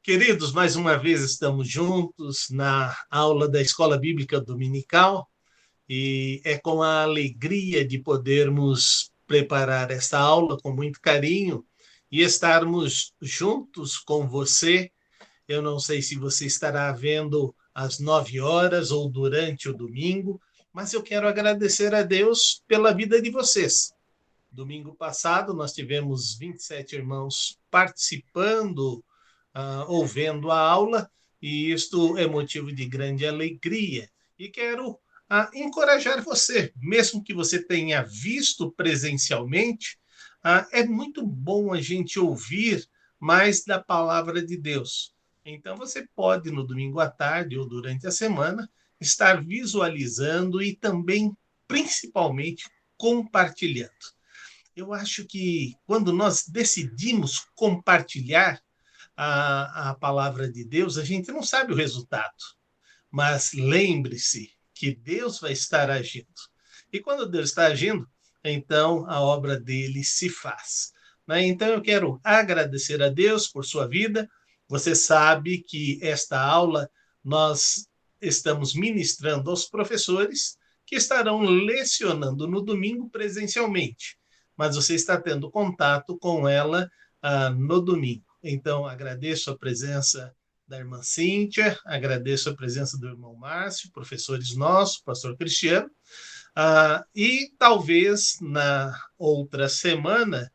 Queridos, mais uma vez estamos juntos na aula da Escola Bíblica Dominical e é com a alegria de podermos preparar esta aula com muito carinho e estarmos juntos com você. Eu não sei se você estará vendo às 9 horas ou durante o domingo, mas eu quero agradecer a Deus pela vida de vocês. Domingo passado, nós tivemos 27 irmãos participando, ouvendo a aula, e isto é motivo de grande alegria. E quero encorajar você, mesmo que você tenha visto presencialmente, é muito bom a gente ouvir mais da palavra de Deus. Então, você pode, no domingo à tarde ou durante a semana, estar visualizando e também, principalmente, compartilhando. Eu acho que quando nós decidimos compartilhar a palavra de Deus, a gente não sabe o resultado, mas lembre-se que Deus vai estar agindo. E quando Deus está agindo, então a obra dele se faz. Né? Então eu quero agradecer a Deus por sua vida. Você sabe que esta aula nós estamos ministrando aos professores que estarão lecionando no domingo presencialmente, mas você está tendo contato com ela no domingo. Então, agradeço a presença da irmã Cíntia, agradeço a presença do irmão Márcio, professores nossos, pastor Cristiano, e talvez na outra semana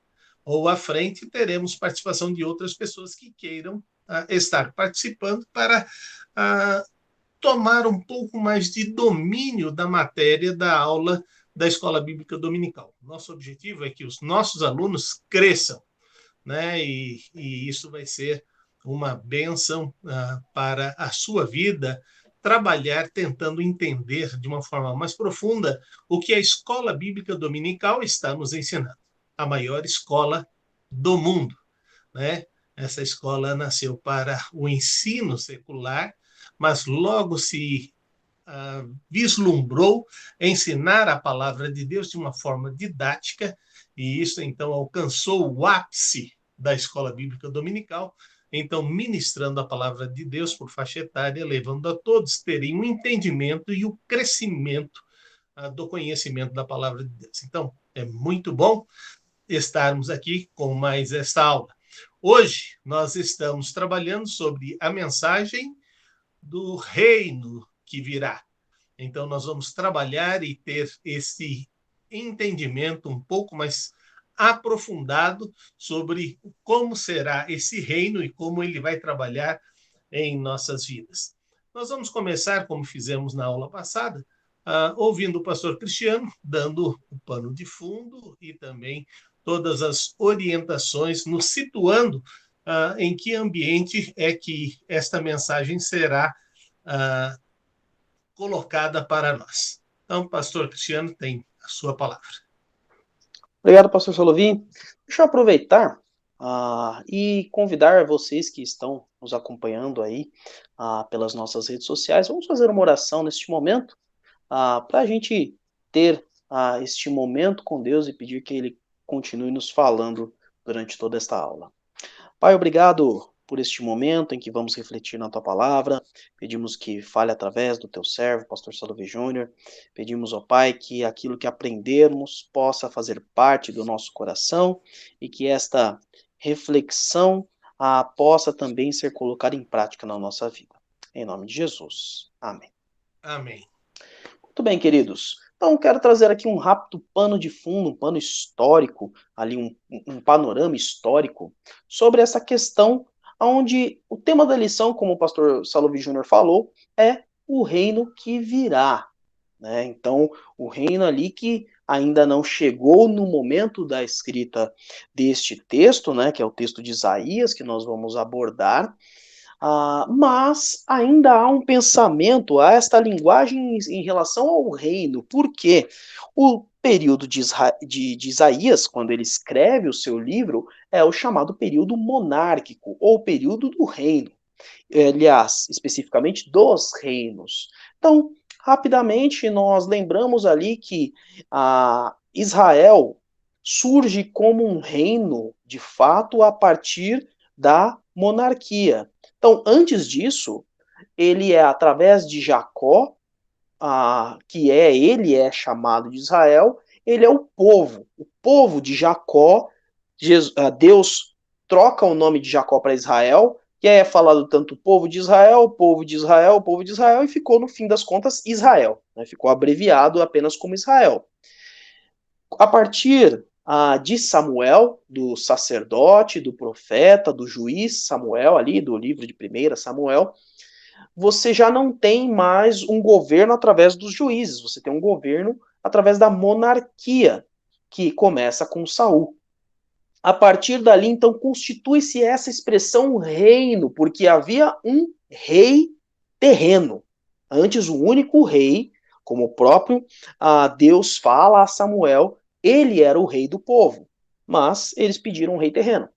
ou à frente teremos participação de outras pessoas que queiram estar participando para tomar um pouco mais de domínio da matéria da aula da Escola Bíblica Dominical. Nosso objetivo é que os nossos alunos cresçam, né? E isso vai ser uma bênção para a sua vida, trabalhar tentando entender de uma forma mais profunda o que a Escola Bíblica Dominical está nos ensinando. A maior escola do mundo, né? Essa escola nasceu para o ensino secular, mas logo se vislumbrou ensinar a palavra de Deus de uma forma didática, e isso então alcançou o ápice da Escola Bíblica Dominical, então ministrando a palavra de Deus por faixa etária, levando a todos terem um entendimento e o crescimento do conhecimento da palavra de Deus. Então, é muito bom estarmos aqui com mais esta aula. Hoje nós estamos trabalhando sobre a mensagem do reino que virá. Então, nós vamos trabalhar e ter esse entendimento um pouco mais aprofundado sobre como será esse reino e como ele vai trabalhar em nossas vidas. Nós vamos começar, como fizemos na aula passada, ouvindo o pastor Cristiano, dando o pano de fundo e também todas as orientações, nos situando em que ambiente é que esta mensagem será colocada para nós. Então, pastor Cristiano tem a sua palavra. Obrigado, pastor Solovim. Deixa eu aproveitar e convidar vocês que estão nos acompanhando aí pelas nossas redes sociais. Vamos fazer uma oração neste momento para a gente ter este momento com Deus e pedir que Ele continue nos falando durante toda esta aula. Pai, obrigado por este momento em que vamos refletir na tua palavra. Pedimos que fale através do teu servo, pastor Salve Júnior. Pedimos, ó Pai, que aquilo que aprendermos possa fazer parte do nosso coração e que esta reflexão possa também ser colocada em prática na nossa vida. Em nome de Jesus. Amém. Amém. Muito bem, queridos. Então, quero trazer aqui um rápido pano de fundo, um pano histórico, ali um panorama histórico sobre essa questão, onde o tema da lição, como o pastor Salve Júnior falou, é o reino que virá. Né? Então, o reino ali que ainda não chegou no momento da escrita deste texto, né, que é o texto de Isaías, que nós vamos abordar, mas ainda há um pensamento, há esta linguagem em relação ao reino. Por quê? O período de Isaías, quando ele escreve o seu livro, é o chamado período monárquico, ou período do reino. Aliás, especificamente dos reinos. Então, rapidamente, nós lembramos ali que Israel surge como um reino, de fato, a partir da monarquia. Então, antes disso, ele é através de Jacó, ele é chamado de Israel, ele é o povo de Jacó. Deus troca o nome de Jacó para Israel, e aí é falado tanto povo de Israel, povo de Israel, povo de Israel, e ficou, no fim das contas, Israel. Né? Ficou abreviado apenas como Israel. A partir de Samuel, do sacerdote, do profeta, do juiz Samuel, ali, do livro de 1 Samuel, você já não tem mais um governo através dos juízes, você tem um governo através da monarquia, que começa com Saul. A partir dali, então, constitui-se essa expressão reino, porque havia um rei terreno. Antes, o único rei, como o próprio Deus fala a Samuel, ele era o rei do povo, mas eles pediram um rei terreno.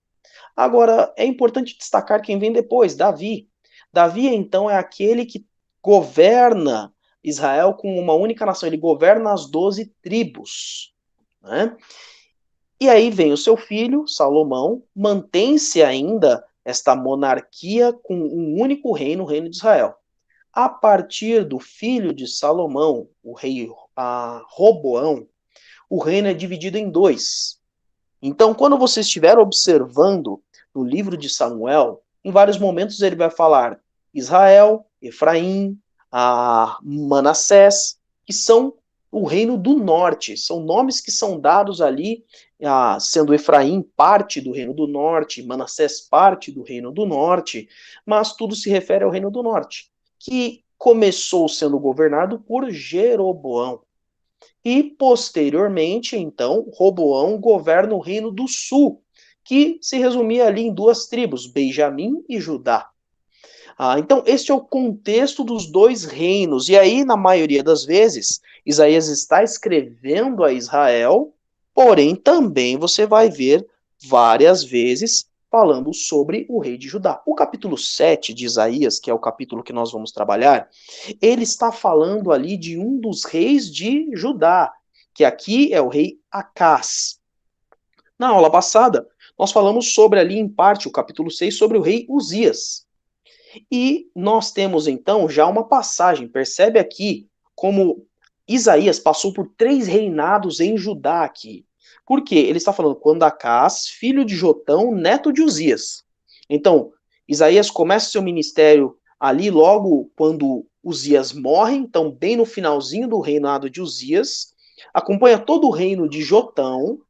Agora, é importante destacar quem vem depois, Davi. Davi, então, é aquele que governa Israel como uma única nação, ele governa as 12 tribos. Né? E aí vem o seu filho, Salomão, mantém-se ainda esta monarquia com um único reino, o reino de Israel. A partir do filho de Salomão, o rei Roboão, o reino é dividido em dois. Então, quando você estiver observando no livro de Samuel, em vários momentos ele vai falar Israel, Efraim, Manassés, que são o reino do norte, são nomes que são dados ali, sendo Efraim parte do reino do norte, Manassés parte do reino do norte, mas tudo se refere ao reino do norte, que começou sendo governado por Jeroboão. E, posteriormente, então, Roboão governa o reino do sul, que se resumia ali em duas tribos, Benjamim e Judá. Então, este é o contexto dos dois reinos. E aí, na maioria das vezes, Isaías está escrevendo a Israel, porém também você vai ver várias vezes falando sobre o rei de Judá. O capítulo 7 de Isaías, que é o capítulo que nós vamos trabalhar, ele está falando ali de um dos reis de Judá, que aqui é o rei Acás. Na aula passada, nós falamos sobre ali, em parte, o capítulo 6, sobre o rei Uzias. E nós temos então já uma passagem, percebe aqui como Isaías passou por 3 reinados em Judá aqui. Por quê? Ele está falando quando Acás, filho de Jotão, neto de Uzias. Então, Isaías começa seu ministério ali logo quando Uzias morre, então bem no finalzinho do reinado de Uzias, acompanha todo o reino de Jotão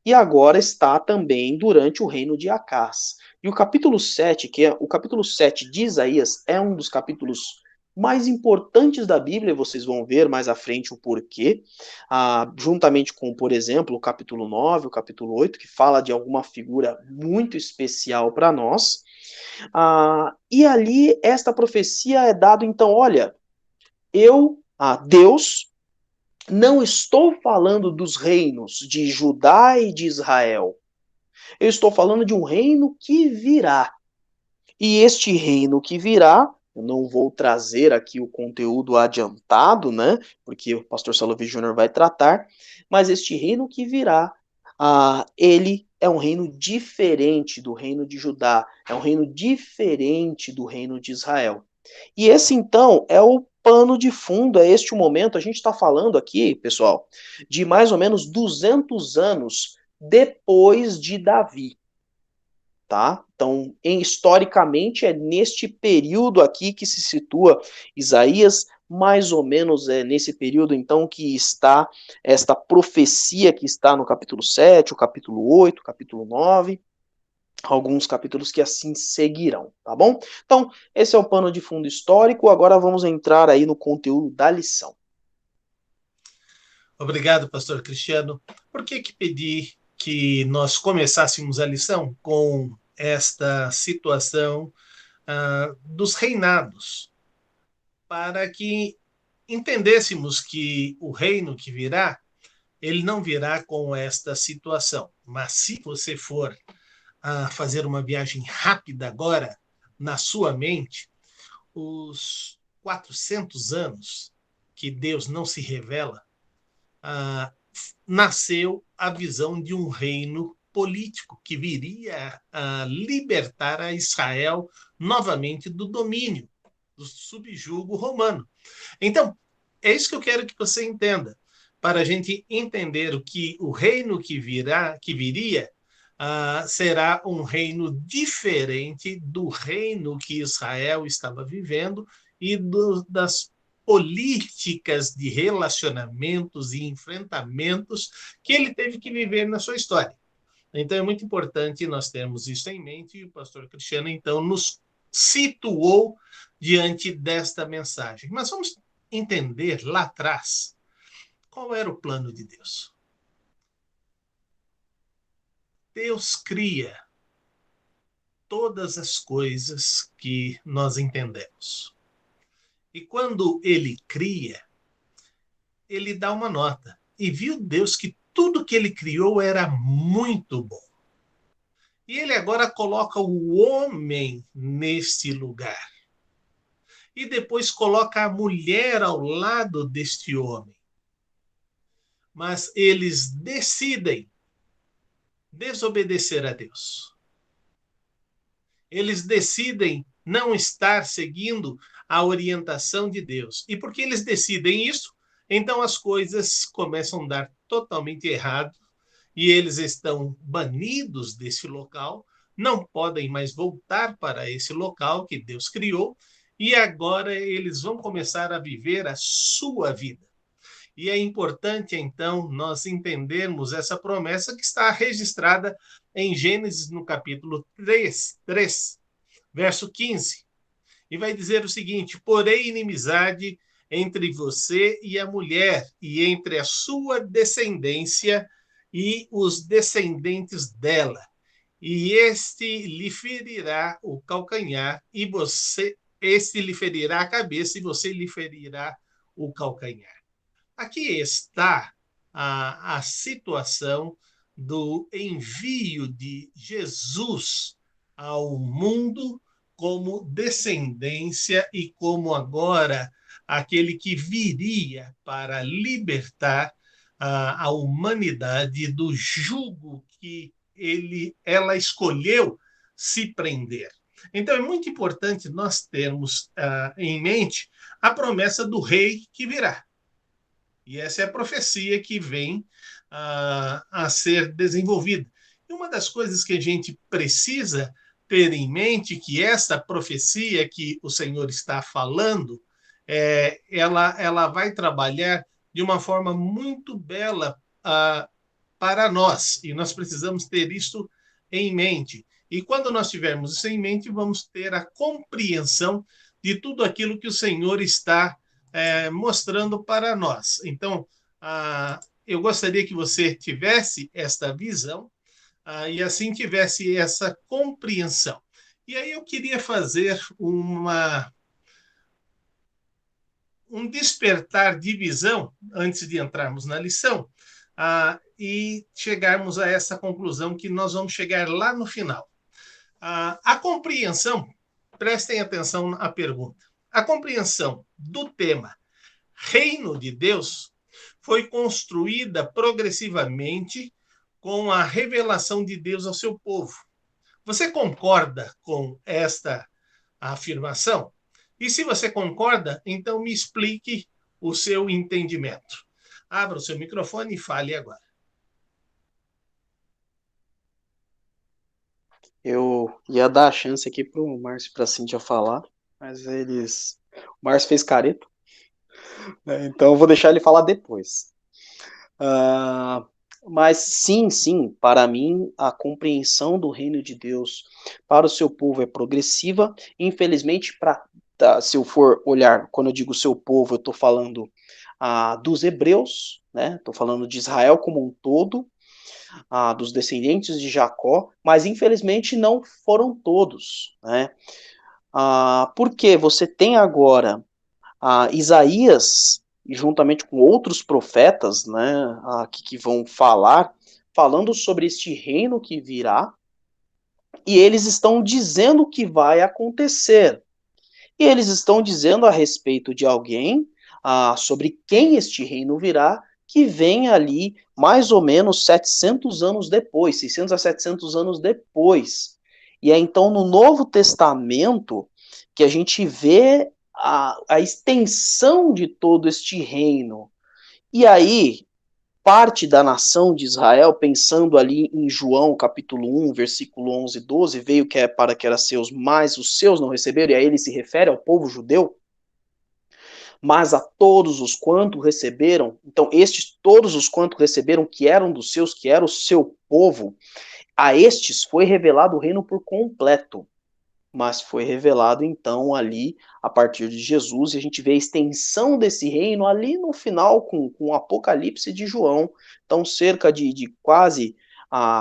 e agora está também durante o reino de Acás. E o capítulo 7, que é o capítulo 7 de Isaías, é um dos capítulos mais importantes da Bíblia, vocês vão ver mais à frente o porquê, juntamente com, por exemplo, o capítulo 9, o capítulo 8, que fala de alguma figura muito especial para nós. E ali, esta profecia é dada, então, olha, Deus, não estou falando dos reinos de Judá e de Israel, eu estou falando de um reino que virá. E este reino que virá, eu não vou trazer aqui o conteúdo adiantado, né? Porque o pastor Salovey Jr. vai tratar, mas este reino que virá, ele é um reino diferente do reino de Judá, é um reino diferente do reino de Israel. E esse, então, é o pano de fundo, é este o momento. A gente está falando aqui, pessoal, de mais ou menos 200 anos depois de Davi. Tá? Então, historicamente, é neste período aqui que se situa Isaías, mais ou menos é nesse período, então, que está esta profecia que está no capítulo 7, o capítulo 8, o capítulo 9, alguns capítulos que assim seguirão, tá bom? Então, esse é o pano de fundo histórico, agora vamos entrar aí no conteúdo da lição. Obrigado, pastor Cristiano. Por que pedi que nós começássemos a lição com esta situação dos reinados, para que entendêssemos que o reino que virá, ele não virá com esta situação. Mas se você for fazer uma viagem rápida agora, na sua mente, os 400 anos que Deus não se revela, nasceu a visão de um reino político que viria a libertar a Israel novamente do domínio, do subjugo romano. Então, é isso que eu quero que você entenda, para a gente entender que o reino que viria, será um reino diferente do reino que Israel estava vivendo e das políticas de relacionamentos e enfrentamentos que ele teve que viver na sua história. Então é muito importante nós termos isso em mente, e o pastor Cristiano então nos situou diante desta mensagem. Mas vamos entender lá atrás qual era o plano de Deus. Deus cria todas as coisas que nós entendemos. E quando ele cria, ele dá uma nota. E viu Deus que tudo que ele criou era muito bom. E ele agora coloca o homem neste lugar. E depois coloca a mulher ao lado deste homem. Mas eles decidem desobedecer a Deus. Eles decidem não estar seguindo a orientação de Deus. E porque eles decidem isso, então as coisas começam a dar totalmente errado e eles estão banidos desse local, não podem mais voltar para esse local que Deus criou, e agora eles vão começar a viver a sua vida. E é importante, então, nós entendermos essa promessa que está registrada em Gênesis, no capítulo 3, verso 15. E vai dizer o seguinte: porém inimizade entre você e a mulher, e entre a sua descendência e os descendentes dela. E este lhe ferirá o calcanhar, este lhe ferirá a cabeça, e você lhe ferirá o calcanhar. Aqui está a situação do envio de Jesus ao mundo como descendência e como agora aquele que viria para libertar a humanidade do jugo que ela escolheu se prender. Então é muito importante nós termos em mente a promessa do rei que virá. E essa é a profecia que vem a ser desenvolvida. E uma das coisas que a gente precisa ter em mente que essa profecia que o Senhor está falando, ela vai trabalhar de uma forma muito bela para nós. E nós precisamos ter isso em mente. E quando nós tivermos isso em mente, vamos ter a compreensão de tudo aquilo que o Senhor está mostrando para nós. Então, eu gostaria que você tivesse esta visão e assim tivesse essa compreensão. E aí eu queria fazer um despertar de visão, antes de entrarmos na lição, e chegarmos a essa conclusão que nós vamos chegar lá no final. A compreensão, prestem atenção à pergunta, a compreensão do tema Reino de Deus foi construída progressivamente com a revelação de Deus ao seu povo. Você concorda com esta afirmação? E se você concorda, então me explique o seu entendimento. Abra o seu microfone e fale agora. Eu ia dar a chance aqui para o Márcio e para a Cíntia falar, mas o Márcio fez careta, né? Então eu vou deixar ele falar depois. Mas sim, para mim a compreensão do reino de Deus para o seu povo é progressiva. Infelizmente, se eu for olhar, quando eu digo seu povo, eu estou falando dos hebreus, né? Estou falando de Israel como um todo, dos descendentes de Jacó, mas infelizmente não foram todos, né? Porque você tem agora Isaías, juntamente com outros profetas, né, que vão falando sobre este reino que virá, e eles estão dizendo o que vai acontecer. E eles estão dizendo a respeito de alguém, sobre quem este reino virá, que vem ali mais ou menos 700 anos depois, 600 a 700 anos depois. E é então no Novo Testamento que a gente vê a extensão de todo este reino. E aí, parte da nação de Israel, pensando ali em João capítulo 1, versículo 11 e 12, veio que é para que era seus, mas os seus não receberam, e aí ele se refere ao povo judeu, mas a todos os quanto receberam, então estes todos os quanto receberam, que eram dos seus, que era o seu povo, a estes foi revelado o reino por completo, mas foi revelado então ali a partir de Jesus, e a gente vê a extensão desse reino ali no final com o Apocalipse de João, então cerca de quase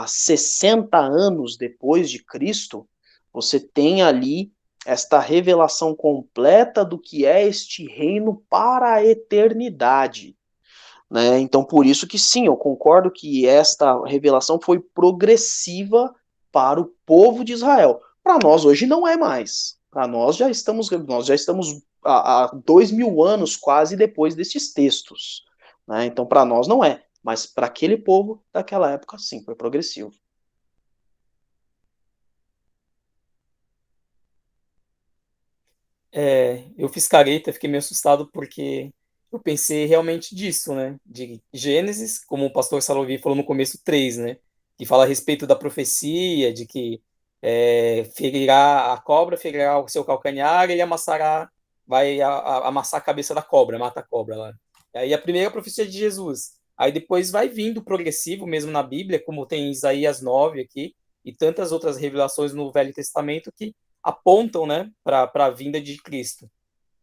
60 anos depois de Cristo, você tem ali esta revelação completa do que é este reino para a eternidade. Né? Então, por isso que sim, eu concordo que esta revelação foi progressiva para o povo de Israel. Para nós hoje não é mais. Para nós já estamos há 2000 anos quase depois desses textos. Né? Então, para nós não é. Mas para aquele povo daquela época, sim, foi progressivo. Eu fiz careta, fiquei meio assustado porque eu pensei realmente disso, né? De Gênesis, como o pastor Salovi falou no começo, 3, né? Que fala a respeito da profecia, de que ferirá a cobra, ferirá o seu calcanhar, e ele amassará, vai amassar a cabeça da cobra, mata a cobra lá. Aí a primeira profecia de Jesus. Aí depois vai vindo progressivo mesmo na Bíblia, como tem Isaías 9 aqui, e tantas outras revelações no Velho Testamento que apontam, né, para a vinda de Cristo.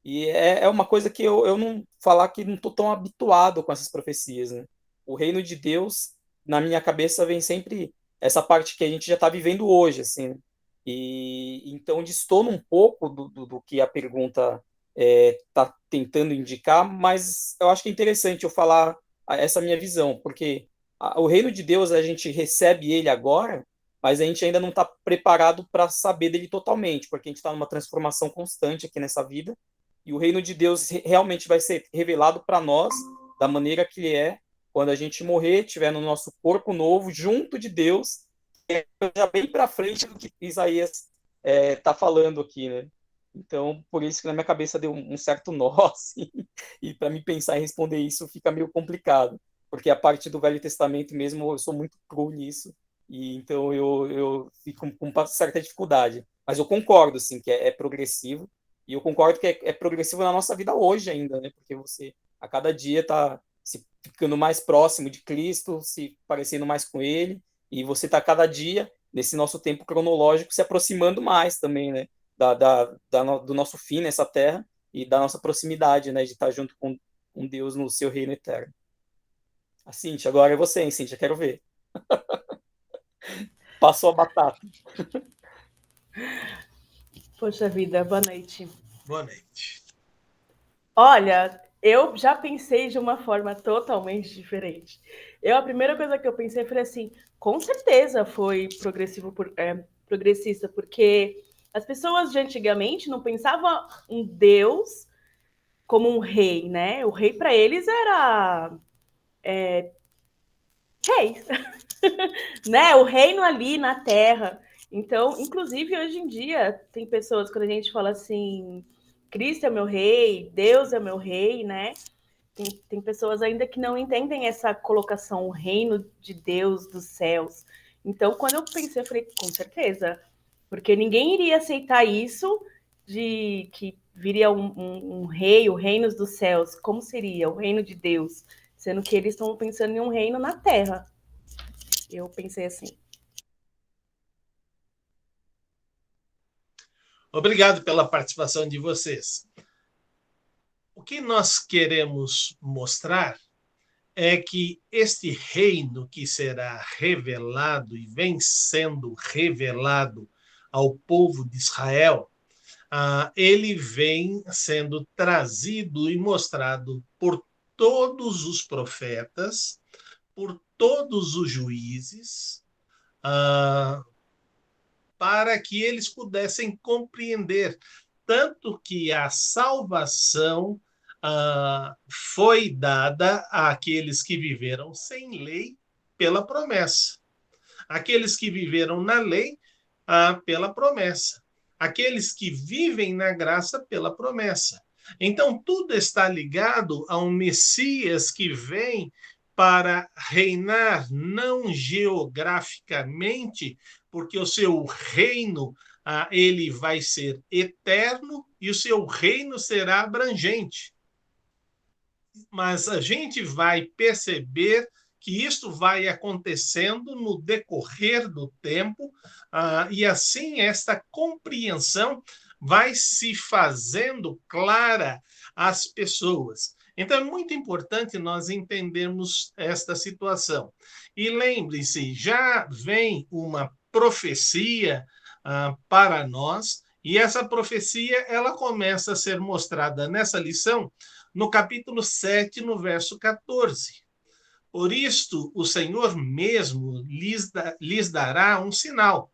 E é uma coisa que eu não falar que não estou tão habituado com essas profecias, né? O reino de Deus, na minha cabeça, vem sempre essa parte que a gente já está vivendo hoje, assim, né? E então destona um pouco do que a pergunta está tentando indicar, mas eu acho que é interessante eu falar essa minha visão, porque o reino de Deus a gente recebe ele agora, mas a gente ainda não está preparado para saber dele totalmente, porque a gente está numa transformação constante aqui nessa vida, e o reino de Deus realmente vai ser revelado para nós da maneira que ele é quando a gente morrer, estiver no nosso corpo novo, junto de Deus, já bem para frente do que Isaías está falando aqui, né? Então, por isso que na minha cabeça deu um certo nó, assim, e para me pensar em responder isso fica meio complicado, porque a parte do Velho Testamento mesmo, eu sou muito cru nisso, e então eu fico com uma certa dificuldade. Mas eu concordo, assim, que é progressivo, e eu concordo que é progressivo na nossa vida hoje ainda, né? Porque você, a cada dia, está se ficando mais próximo de Cristo, se parecendo mais com Ele, e você está cada dia, nesse nosso tempo cronológico, se aproximando mais também, né? Do nosso fim nessa terra e da nossa proximidade, né? De estar junto com Deus no seu reino eterno. A Cíntia, agora é você, hein, Cíntia? Quero ver. Passou a batata. Poxa vida, boa noite. Boa noite. Olha, eu já pensei de uma forma totalmente diferente. A primeira coisa que eu pensei foi assim, com certeza foi progressista, porque as pessoas de antigamente não pensavam em Deus como um rei, né? O rei para eles era rei, né? O reino ali na terra. Então, inclusive hoje em dia tem pessoas quando a gente fala assim, Cristo é meu rei, Deus é meu rei, né? Tem pessoas ainda que não entendem essa colocação, o reino de Deus dos céus. Então, quando eu pensei, eu falei, com certeza, porque ninguém iria aceitar isso de que viria um rei, o reino dos céus. Como seria o reino de Deus? Sendo que eles estão pensando em um reino na terra. Eu pensei assim. Obrigado pela participação de vocês. O que nós queremos mostrar é que este reino que será revelado e vem sendo revelado ao povo de Israel, ele vem sendo trazido e mostrado por todos os profetas, por todos os juízes, para que eles pudessem compreender tanto que a salvação foi dada àqueles que viveram sem lei pela promessa. Aqueles que viveram na lei pela promessa. Aqueles que vivem na graça pela promessa. Então, tudo está ligado a um Messias que vem para reinar não geograficamente, porque o seu reino ele vai ser eterno e o seu reino será abrangente. Mas a gente vai perceber que isso vai acontecendo no decorrer do tempo, e assim esta compreensão vai se fazendo clara às pessoas. Então é muito importante nós entendermos esta situação. E lembre-se, já vem uma profecia para nós, e essa profecia ela começa a ser mostrada nessa lição no capítulo 7, no verso 14. Por isto, o Senhor mesmo lhes dará um sinal.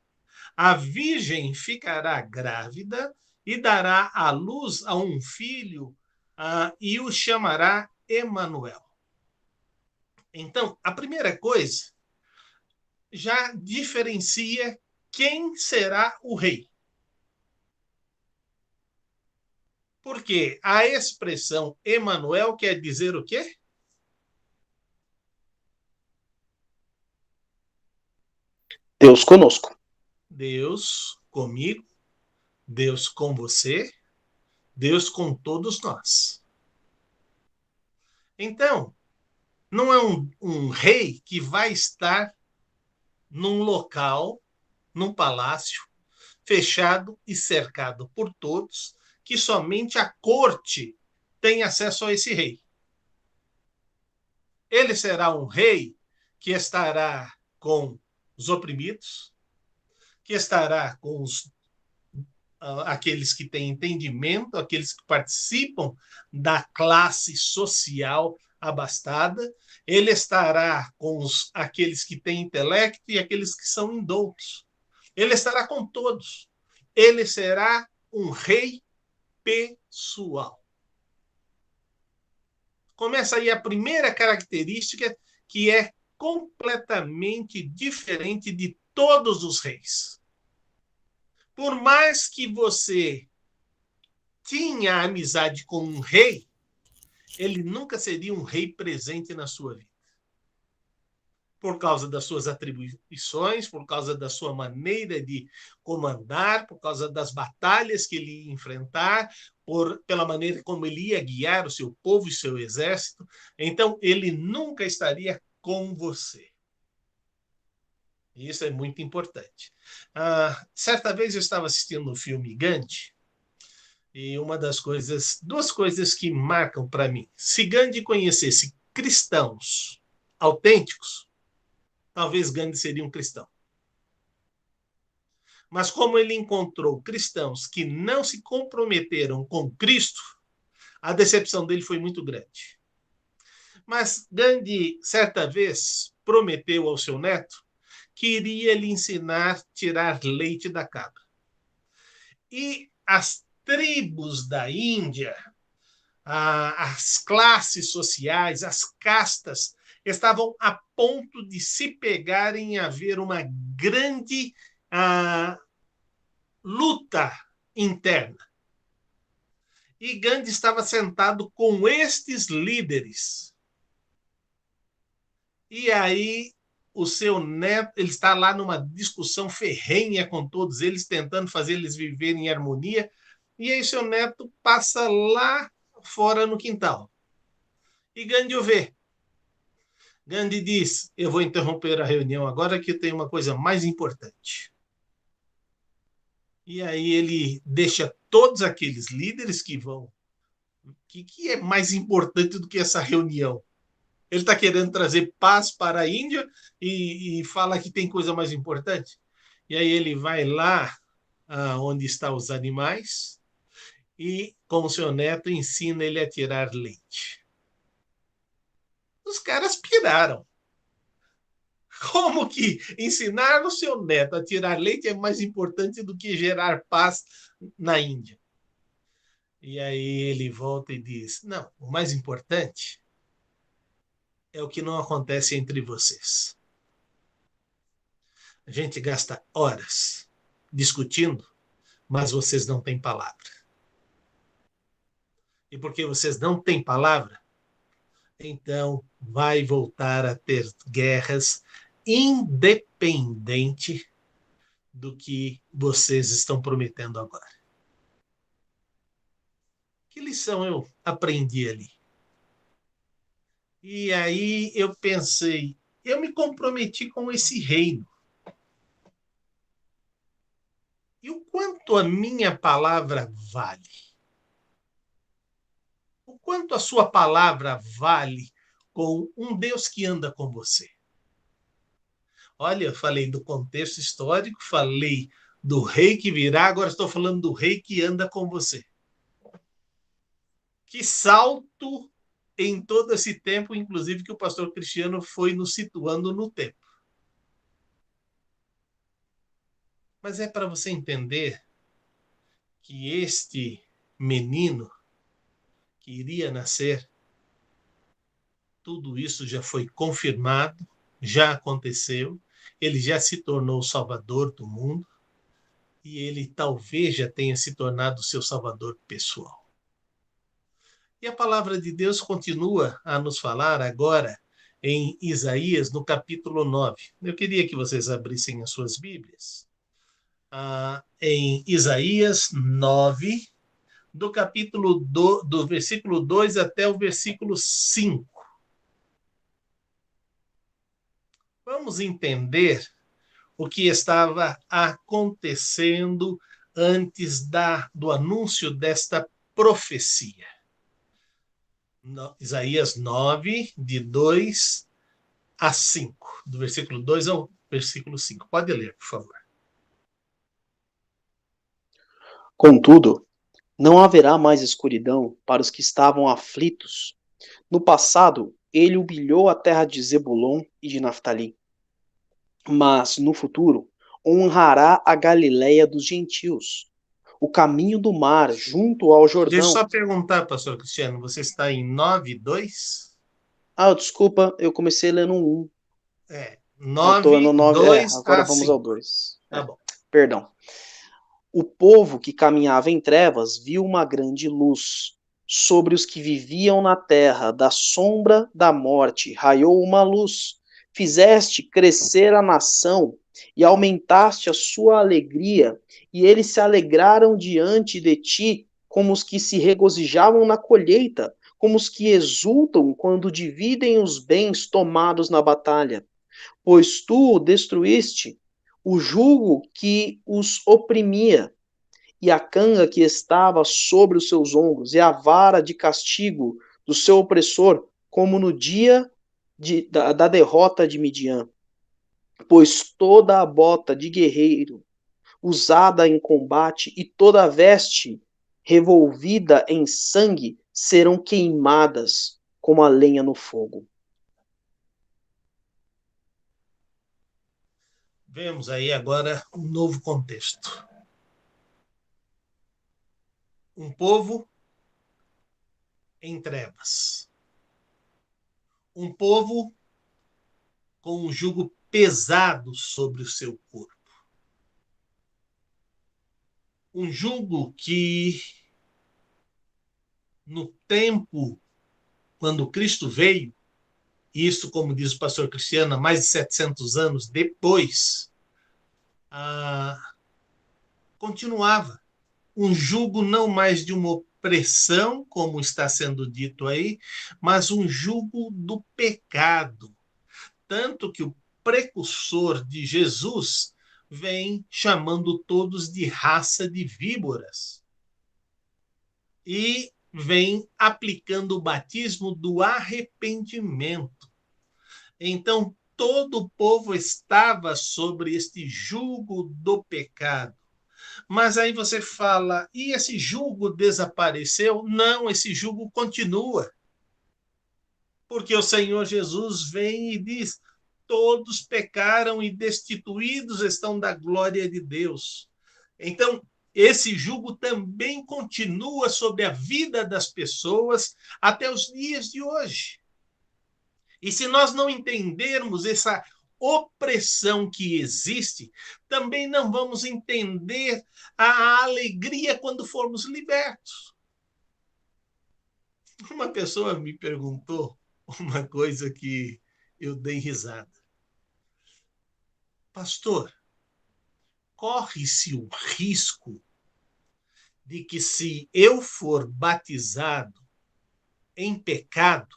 A virgem ficará grávida e dará à luz a um filho e o chamará Emanuel. Então, a primeira coisa já diferencia quem será o rei. Porque a expressão Emanuel quer dizer o quê? Deus conosco. Deus comigo, Deus com você, Deus com todos nós. Então, não é um rei que vai estar num local, num palácio, fechado e cercado por todos, que somente a corte tem acesso a esse rei. Ele será um rei que estará com os oprimidos, que estará com aqueles que têm entendimento, aqueles que participam da classe social abastada, ele estará com aqueles que têm intelecto e aqueles que são indoutos. Ele estará com todos. Ele será um rei pessoal. Começa aí a primeira característica, que é completamente diferente de todos os reis. Por mais que você tinha amizade com um rei, ele nunca seria um rei presente na sua vida. Por causa das suas atribuições, por causa da sua maneira de comandar, por causa das batalhas que ele ia enfrentar, pela maneira como ele ia guiar o seu povo e seu exército. Então, ele nunca estaria com você. Isso é muito importante. Certa vez eu estava assistindo o filme Gandhi, e duas coisas que marcam para mim. Se Gandhi conhecesse cristãos autênticos, talvez Gandhi seria um cristão. Mas como ele encontrou cristãos que não se comprometeram com Cristo, a decepção dele foi muito grande. Mas Gandhi, certa vez, prometeu ao seu neto que iria lhe ensinar a tirar leite da cabra. E as tribos da Índia, as classes sociais, as castas, estavam a ponto de se pegarem e haver uma grande luta interna. E Gandhi estava sentado com estes líderes. E aí o seu neto, ele está lá numa discussão ferrenha com todos eles, tentando fazer eles viverem em harmonia, e aí seu neto passa lá fora no quintal. E Gandhi o vê. Gandhi diz: eu vou interromper a reunião agora, que tem uma coisa mais importante. E aí ele deixa todos aqueles líderes que vão... que é mais importante do que essa reunião? Ele está querendo trazer paz para a Índia e fala que tem coisa mais importante. E aí ele vai lá onde estão os animais e, com o seu neto, ensina ele a tirar leite. Os caras piraram. Como que ensinar o seu neto a tirar leite é mais importante do que gerar paz na Índia? E aí ele volta e diz: não, o mais importante é o que não acontece entre vocês. A gente gasta horas discutindo, mas vocês não têm palavra. E porque vocês não têm palavra, então vai voltar a ter guerras independente do que vocês estão prometendo agora. Que lição eu aprendi ali? E aí eu pensei, eu me comprometi com esse reino. E o quanto a minha palavra vale? O quanto a sua palavra vale com um Deus que anda com você? Olha, eu falei do contexto histórico, falei do rei que virá, agora estou falando do rei que anda com você. Que salto em todo esse tempo, inclusive que o pastor Cristiano foi nos situando no tempo. Mas é para você entender que este menino que iria nascer, tudo isso já foi confirmado, já aconteceu, ele já se tornou o salvador do mundo e ele talvez já tenha se tornado o seu salvador pessoal. E a palavra de Deus continua a nos falar agora em Isaías, no capítulo 9. Eu queria que vocês abrissem as suas Bíblias. Em Isaías 9, do versículo 2 até o versículo 5. Vamos entender o que estava acontecendo antes do anúncio desta profecia. Isaías 9, de 2 a 5, do versículo 2 ao versículo 5. Pode ler, por favor. Contudo, não haverá mais escuridão para os que estavam aflitos. No passado, ele humilhou a terra de Zebulon e de Naftali. Mas, no futuro, honrará a Galileia dos gentios, o caminho do mar junto ao Jordão. Deixa eu só perguntar, pastor Cristiano, você está em 9:2? Desculpa, eu comecei lendo 1. 9:2. Agora vamos ao 2. Tá bom. Perdão. O povo que caminhava em trevas viu uma grande luz. Sobre os que viviam na terra da sombra da morte raiou uma luz. Fizeste crescer a nação e aumentaste a sua alegria, e eles se alegraram diante de ti, como os que se regozijavam na colheita, como os que exultam quando dividem os bens tomados na batalha. Pois tu destruíste o jugo que os oprimia, e a canga que estava sobre os seus ombros, e a vara de castigo do seu opressor, como no dia da derrota de Midian. Pois toda a bota de guerreiro usada em combate e toda a veste revolvida em sangue serão queimadas como a lenha no fogo. Vemos aí agora um novo contexto. Um povo em trevas. Um povo com um jugo pesado sobre o seu corpo. Um jugo que, no tempo, quando Cristo veio, isso, como diz o pastor Cristiano, há mais de 700 anos depois, continuava. Um jugo não mais de uma opressão, como está sendo dito aí, mas um jugo do pecado. Tanto que o precursor de Jesus vem chamando todos de raça de víboras. E vem aplicando o batismo do arrependimento. Então, todo o povo estava sobre este jugo do pecado. Mas aí você fala, e esse jugo desapareceu? Não, esse jugo continua. Porque o Senhor Jesus vem e diz, todos pecaram e destituídos estão da glória de Deus. Então, esse jugo também continua sobre a vida das pessoas até os dias de hoje. E se nós não entendermos essa opressão que existe, também não vamos entender a alegria quando formos libertos. Uma pessoa me perguntou uma coisa que eu dei risada. Pastor, corre-se o risco de que, se eu for batizado em pecado,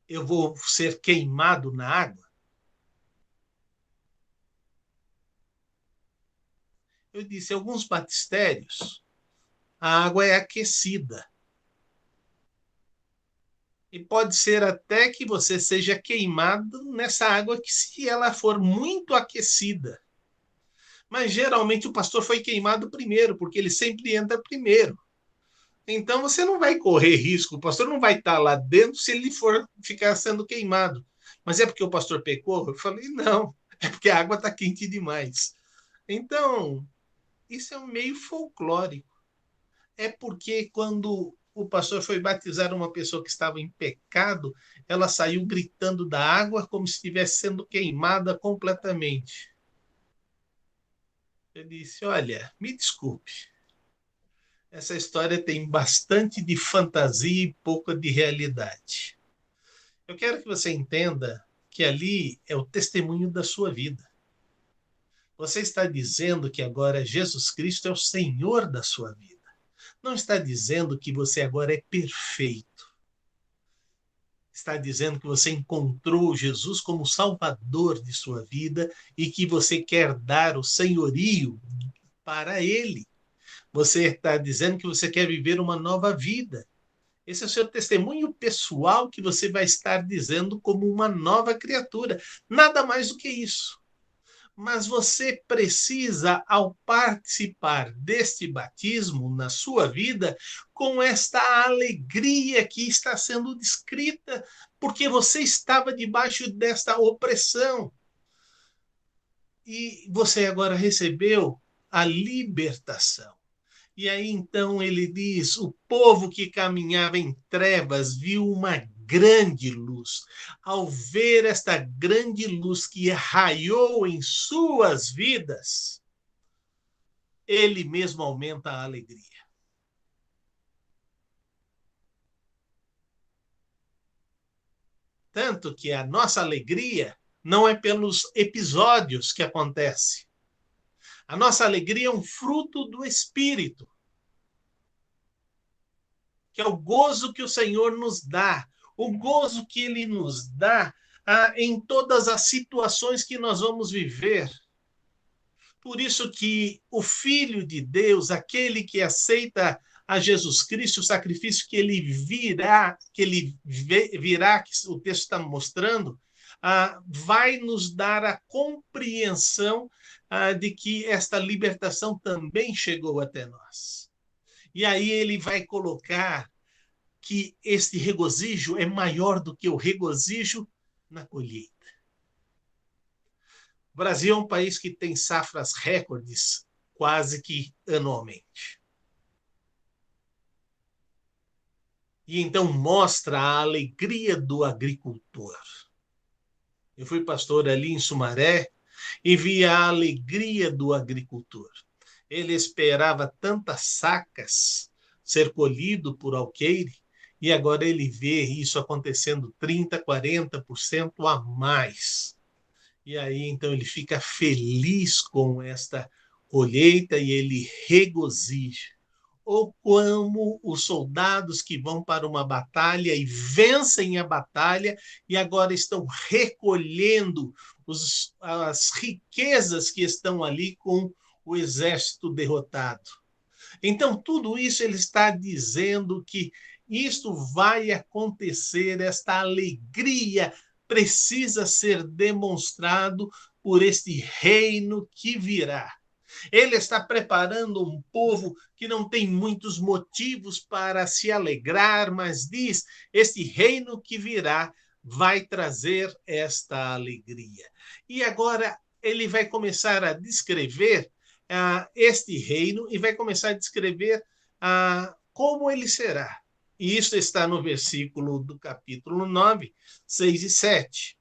eu vou ser queimado na água? Eu disse, em alguns batistérios, a água é aquecida. E pode ser até que você seja queimado nessa água que, se ela for muito aquecida. Mas geralmente o pastor foi queimado primeiro, porque ele sempre entra primeiro. Então você não vai correr risco, o pastor não vai estar lá dentro se ele for ficar sendo queimado. Mas é porque o pastor pecou? Eu falei, não, é porque a água está quente demais. Então, isso é um meio folclórico. É porque quando o pastor foi batizar uma pessoa que estava em pecado, ela saiu gritando da água como se estivesse sendo queimada completamente. Eu disse, olha, me desculpe, essa história tem bastante de fantasia e pouca de realidade. Eu quero que você entenda que ali é o testemunho da sua vida. Você está dizendo que agora Jesus Cristo é o Senhor da sua vida. Não está dizendo que você agora é perfeito. Está dizendo que você encontrou Jesus como Salvador de sua vida e que você quer dar o senhorio para Ele. Você está dizendo que você quer viver uma nova vida. Esse é o seu testemunho pessoal que você vai estar dizendo como uma nova criatura. Nada mais do que isso. Mas você precisa, ao participar deste batismo na sua vida, com esta alegria que está sendo descrita, porque você estava debaixo desta opressão. E você agora recebeu a libertação. E aí então ele diz, o povo que caminhava em trevas viu uma grande luz. Ao ver esta grande luz que raiou em suas vidas, ele mesmo aumenta a alegria. Tanto que a nossa alegria não é pelos episódios que acontecem. A nossa alegria é um fruto do Espírito, que é o gozo que o Senhor nos dá, o gozo que Ele nos dá em todas as situações que nós vamos viver. Por isso que o Filho de Deus, aquele que aceita a Jesus Cristo, o sacrifício que ele virá, que o texto está mostrando, vai nos dar a compreensão de que esta libertação também chegou até nós. E aí ele vai colocar que este regozijo é maior do que o regozijo na colheita. O Brasil é um país que tem safras recordes quase que anualmente. E então mostra a alegria do agricultor. Eu fui pastor ali em Sumaré e vi a alegria do agricultor. Ele esperava tantas sacas ser colhido por alqueire, e agora ele vê isso acontecendo 30%, 40% a mais. E aí, então, ele fica feliz com esta colheita e ele regozija. Ou como os soldados que vão para uma batalha e vencem a batalha e agora estão recolhendo as riquezas que estão ali com o exército derrotado. Então, tudo isso ele está dizendo que isto vai acontecer, esta alegria precisa ser demonstrado por este reino que virá. Ele está preparando um povo que não tem muitos motivos para se alegrar, mas diz, este reino que virá vai trazer esta alegria. E agora ele vai começar a descrever este reino e vai começar a descrever como ele será. E isso está no versículo do capítulo 9, 6 e 7.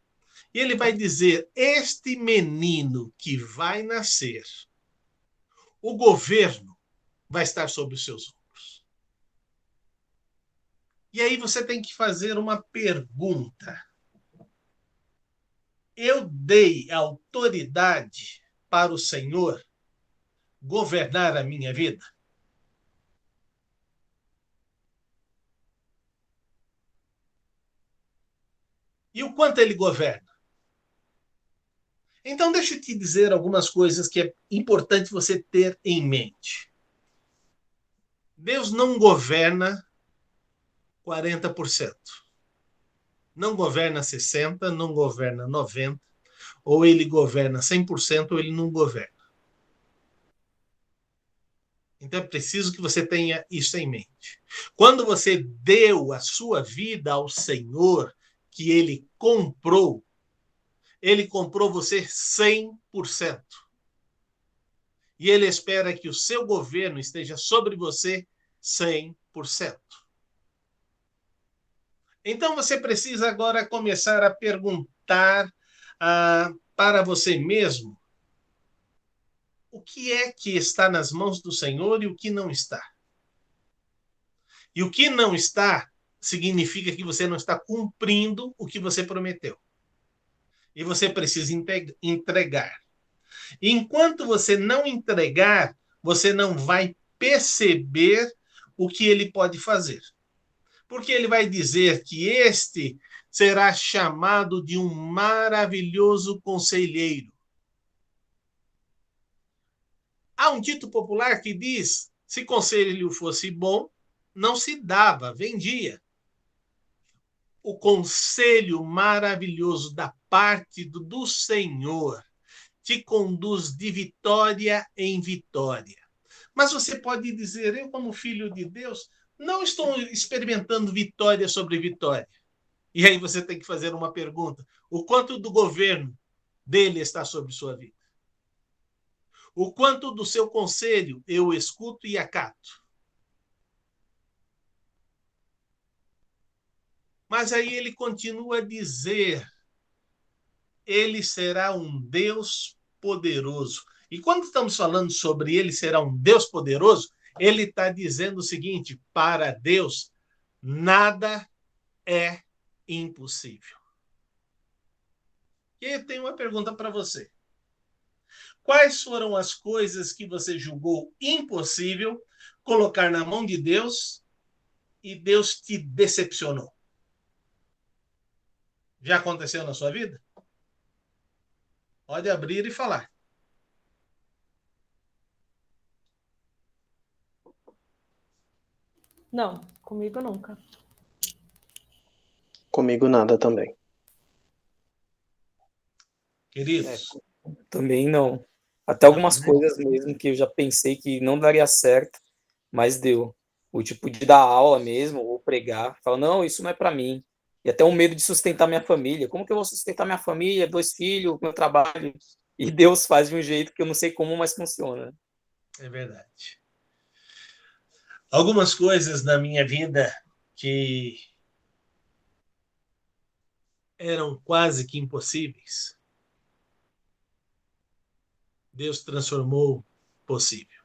E ele vai dizer: este menino que vai nascer, o governo vai estar sobre os seus ombros. E aí você tem que fazer uma pergunta. Eu dei autoridade para o Senhor governar a minha vida? E o quanto ele governa? Então, deixa eu te dizer algumas coisas que é importante você ter em mente. Deus não governa 40%. Não governa 60%, não governa 90%, ou ele governa 100% ou ele não governa. Então é preciso que você tenha isso em mente. Quando você deu a sua vida ao Senhor, que ele comprou você 100%. E ele espera que o seu governo esteja sobre você 100%. Então você precisa agora começar a perguntar para você mesmo o que é que está nas mãos do Senhor e o que não está. E o que não está significa que você não está cumprindo o que você prometeu. E você precisa entregar. E enquanto você não entregar, você não vai perceber o que ele pode fazer. Porque ele vai dizer que este será chamado de um maravilhoso conselheiro. Há um dito popular que diz: se conselho fosse bom, não se dava, vendia. O conselho maravilhoso da parte do Senhor te conduz de vitória em vitória. Mas você pode dizer: eu, como filho de Deus, não estou experimentando vitória sobre vitória. E aí você tem que fazer uma pergunta: o quanto do governo dele está sobre sua vida? O quanto do seu conselho eu escuto e acato? Mas aí ele continua a dizer: ele será um Deus poderoso. E quando estamos falando sobre ele será um Deus poderoso, ele está dizendo o seguinte: para Deus, nada é impossível. E eu tenho uma pergunta para você. Quais foram as coisas que você julgou impossível colocar na mão de Deus e Deus te decepcionou? Já aconteceu na sua vida? Pode abrir e falar. Não, comigo nunca. Comigo nada também. Queridos. Também não. Até algumas coisas mesmo que eu já pensei que não daria certo, mas deu. O tipo de dar aula mesmo, ou pregar, falar, não, isso não é para mim. E até um medo de sustentar minha família. Como que eu vou sustentar minha família, 2 filhos, meu trabalho? E Deus faz de um jeito que eu não sei como, mas funciona. É verdade. Algumas coisas na minha vida que eram quase que impossíveis, Deus transformou possível.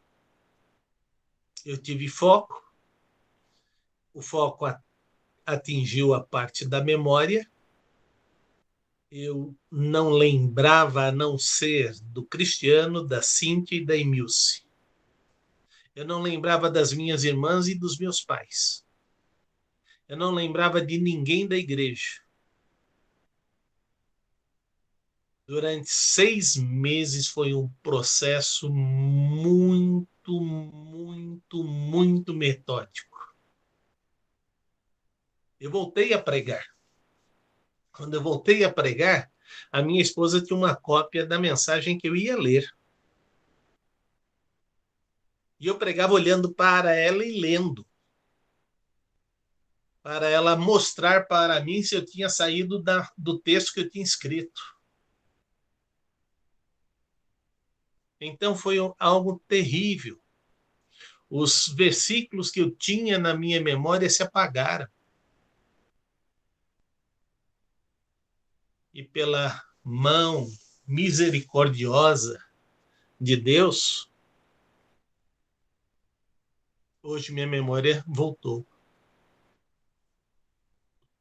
Eu tive foco, o foco atingiu a parte da memória, eu não lembrava a não ser do Cristiano, da Cíntia e da Emilce. Eu não lembrava das minhas irmãs e dos meus pais. Eu não lembrava de ninguém da igreja. Durante 6 meses foi um processo muito, muito, muito metódico. Eu voltei a pregar. Quando eu voltei a pregar, a minha esposa tinha uma cópia da mensagem que eu ia ler. E eu pregava olhando para ela e lendo. Para ela mostrar para mim se eu tinha saído do texto que eu tinha escrito. Então foi algo terrível. Os versículos que eu tinha na minha memória se apagaram. E pela mão misericordiosa de Deus, hoje minha memória voltou.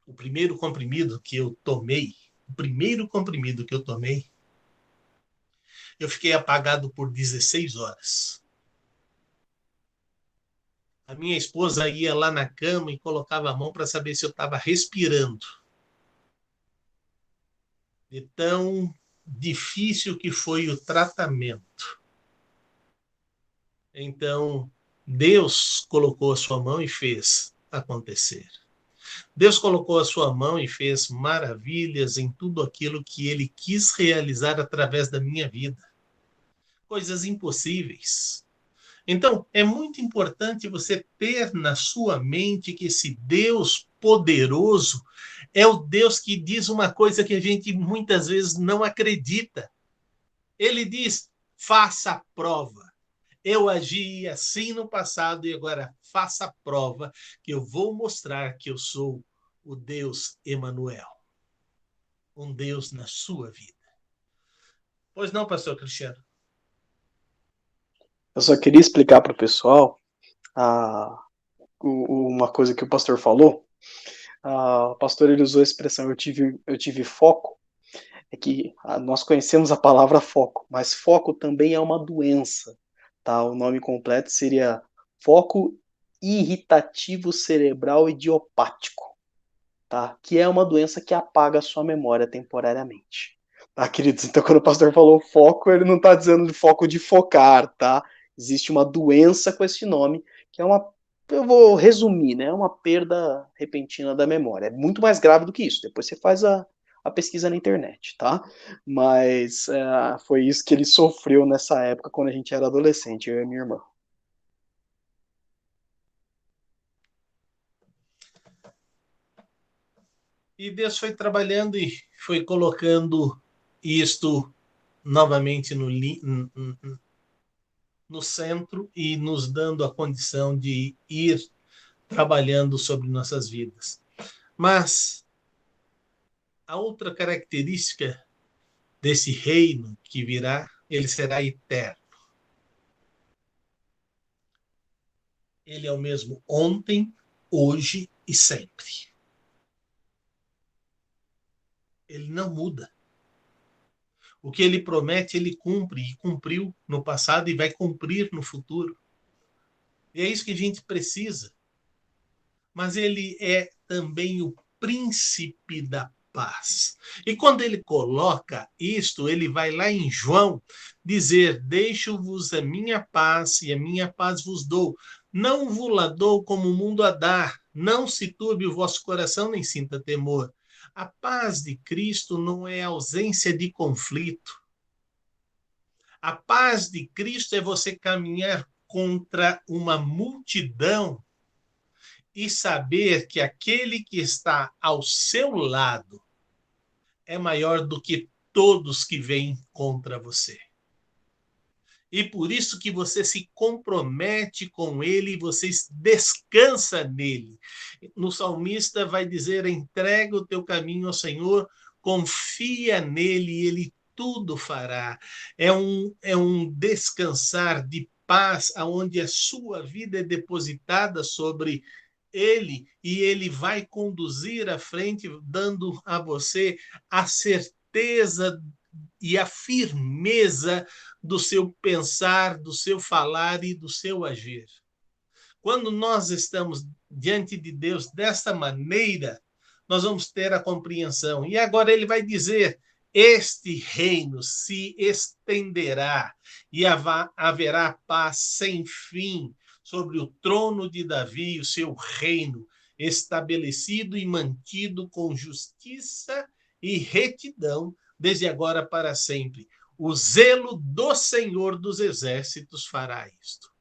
O primeiro comprimido que eu tomei, eu fiquei apagado por 16 horas. A minha esposa ia lá na cama e colocava a mão para saber se eu estava respirando. De tão difícil que foi o tratamento. Então, Deus colocou a sua mão e fez acontecer. Deus colocou a sua mão e fez maravilhas em tudo aquilo que ele quis realizar através da minha vida. Coisas impossíveis. Então, é muito importante você ter na sua mente que esse Deus poderoso é o Deus que diz uma coisa que a gente muitas vezes não acredita. Ele diz: faça a prova. Eu agi assim no passado e agora faça a prova que eu vou mostrar que eu sou o Deus Emanuel, um Deus na sua vida. Pois não, pastor Cristiano? Eu só queria explicar para o pessoal uma coisa que o pastor falou. O pastor ele usou a expressão eu tive foco. É que nós conhecemos a palavra foco, mas foco também é uma doença. Tá? O nome completo seria foco irritativo cerebral idiopático, tá? Que é uma doença que apaga a sua memória temporariamente. Tá, queridos? Então, quando o pastor falou foco, ele não está dizendo de foco de focar, tá? Existe uma doença com esse nome, que é uma, eu vou resumir, né? Uma perda repentina da memória. É muito mais grave do que isso. Depois você faz a pesquisa na internet, tá? Mas foi isso que ele sofreu nessa época, quando a gente era adolescente, eu e minha irmã. E Deus foi trabalhando e foi colocando isto novamente no centro e nos dando a condição de ir trabalhando sobre nossas vidas. Mas a outra característica desse reino que virá, ele será eterno. Ele é o mesmo ontem, hoje e sempre. Ele não muda. O que ele promete, ele cumpre, e cumpriu no passado e vai cumprir no futuro. E é isso que a gente precisa. Mas ele é também o príncipe da paz. E quando ele coloca isto, ele vai lá em João dizer: deixo-vos a minha paz e a minha paz vos dou. Não vos la dou como o mundo a dá. Não se turbe o vosso coração, nem sinta temor. A paz de Cristo não é ausência de conflito. A paz de Cristo é você caminhar contra uma multidão e saber que aquele que está ao seu lado é maior do que todos que vêm contra você. E por isso que você se compromete com ele e você descansa nele. No salmista vai dizer: entrega o teu caminho ao Senhor, confia nele e ele tudo fará. É um descansar de paz, onde a sua vida é depositada sobre ele e ele vai conduzir à frente, dando a você a certeza e a firmeza do seu pensar, do seu falar e do seu agir. Quando nós estamos diante de Deus desta maneira, nós vamos ter a compreensão. E agora ele vai dizer: este reino se estenderá e haverá paz sem fim sobre o trono de Davi e o seu reino, estabelecido e mantido com justiça e retidão desde agora para sempre. O zelo do Senhor dos Exércitos fará isto.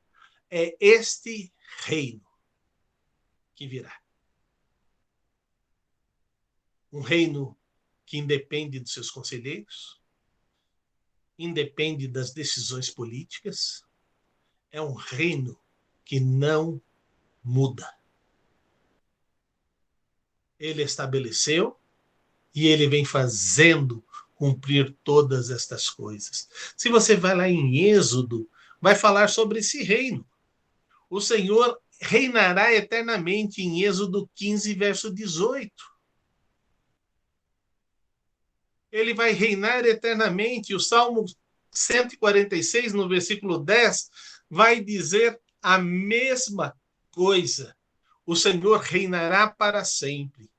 É este reino que virá. Um reino que independe dos seus conselheiros, independe das decisões políticas, é um reino que não muda. Ele estabeleceu e ele vem fazendo cumprir todas estas coisas. Se você vai lá em Êxodo, vai falar sobre esse reino. O Senhor reinará eternamente em Êxodo 15, verso 18. Ele vai reinar eternamente. O Salmo 146, no versículo 10, vai dizer a mesma coisa. O Senhor reinará para sempre.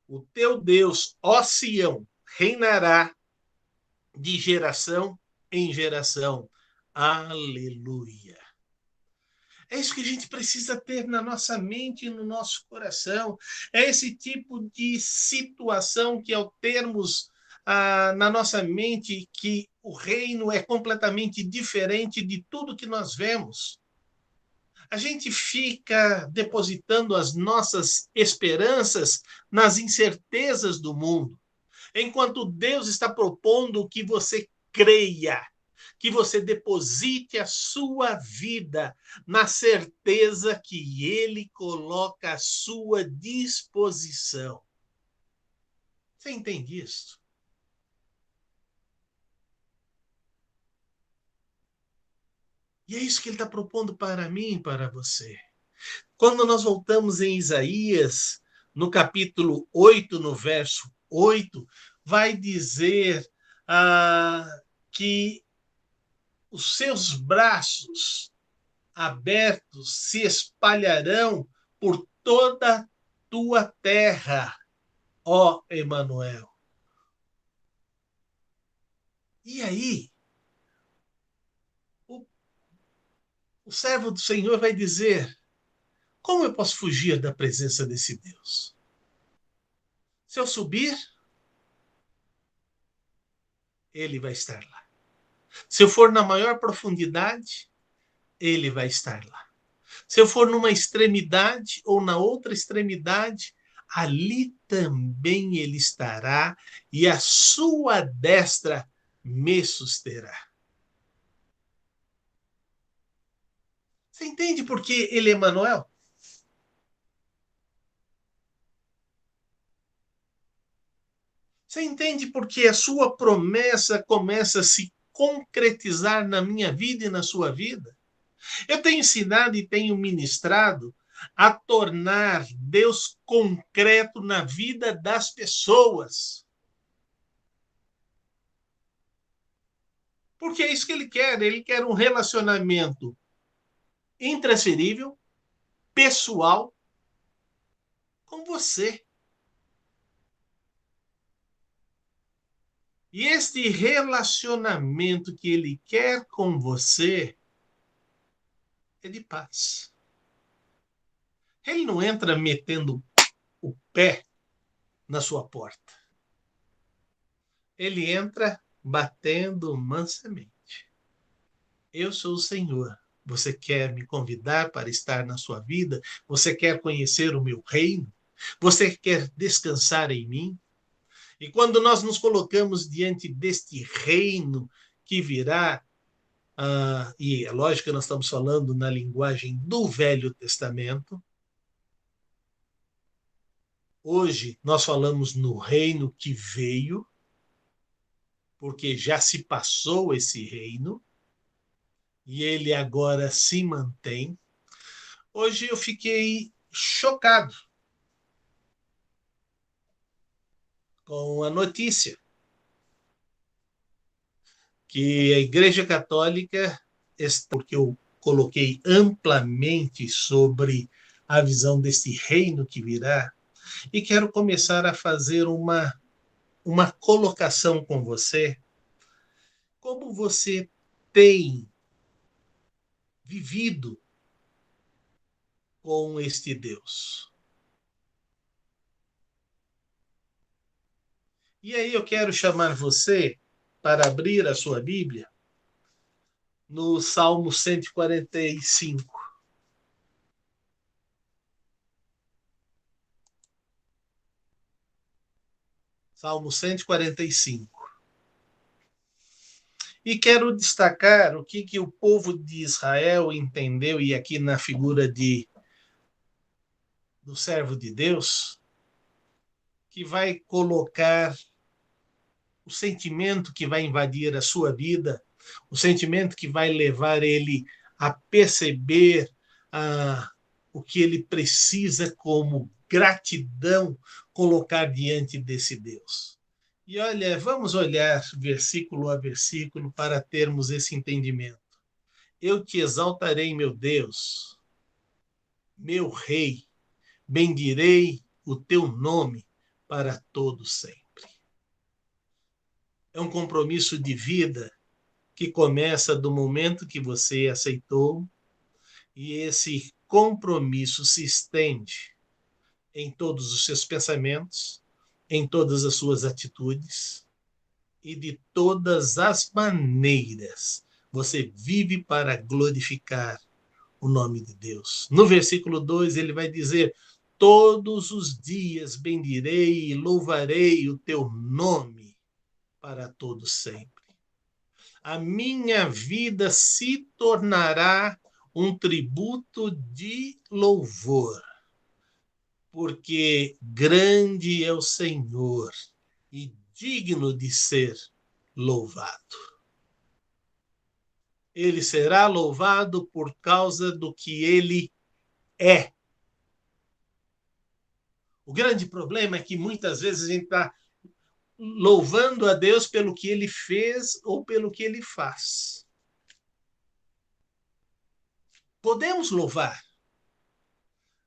O teu Deus, ó Sião, reinará de geração em geração. Aleluia. É isso que a gente precisa ter na nossa mente e no nosso coração. É esse tipo de situação que, ao termos na nossa mente que o reino é completamente diferente de tudo que nós vemos, a gente fica depositando as nossas esperanças nas incertezas do mundo, enquanto Deus está propondo que você creia, que você deposite a sua vida na certeza que Ele coloca à sua disposição. Você entende isso? E é isso que Ele está propondo para mim e para você. Quando nós voltamos em Isaías, no capítulo 8, no verso 8, vai dizer que os seus braços abertos se espalharão por toda a tua terra, ó Emanuel. E aí, o servo do Senhor vai dizer: como eu posso fugir da presença desse Deus? Se eu subir, ele vai estar lá. Se eu for na maior profundidade, ele vai estar lá. Se eu for numa extremidade ou na outra extremidade, ali também ele estará, e a sua destra me susterá. Você entende por que ele é Emanuel? Você entende por que a sua promessa começa a se concretizar na minha vida e na sua vida? Eu tenho ensinado e tenho ministrado a tornar Deus concreto na vida das pessoas. Porque é isso que ele quer. Ele quer um relacionamento intransferível, pessoal, com você. E este relacionamento que ele quer com você é de paz. Ele não entra metendo o pé na sua porta. Ele entra batendo mansamente. Eu sou o Senhor. Você quer me convidar para estar na sua vida? Você quer conhecer o meu reino? Você quer descansar em mim? E quando nós nos colocamos diante deste reino que virá, e é lógico que nós estamos falando na linguagem do Velho Testamento, hoje nós falamos no reino que veio, porque já se passou esse reino, e ele agora se mantém. Hoje eu fiquei chocado com a notícia que a Igreja Católica, porque eu coloquei amplamente sobre a visão deste reino que virá, e quero começar a fazer uma colocação com você. Como você tem vivido com este Deus? E aí eu quero chamar você para abrir a sua Bíblia no Salmo 145. Salmo 145. E quero destacar o que o povo de Israel entendeu, e aqui na figura do servo de Deus, que vai colocar o sentimento que vai invadir a sua vida, o sentimento que vai levar ele a perceber o que ele precisa como gratidão colocar diante desse Deus. E olha, vamos olhar versículo a versículo para termos esse entendimento. Eu te exaltarei, meu Deus, meu Rei, bendirei o teu nome para todo sempre. É um compromisso de vida que começa do momento que você aceitou, e esse compromisso se estende em todos os seus pensamentos, em todas as suas atitudes, e de todas as maneiras você vive para glorificar o nome de Deus. No versículo 2 ele vai dizer: todos os dias bendirei e louvarei o teu nome para todo sempre. A minha vida se tornará um tributo de louvor, porque grande é o Senhor e digno de ser louvado. Ele será louvado por causa do que ele é. O grande problema é que muitas vezes a gente está louvando a Deus pelo que ele fez ou pelo que ele faz. Podemos louvar,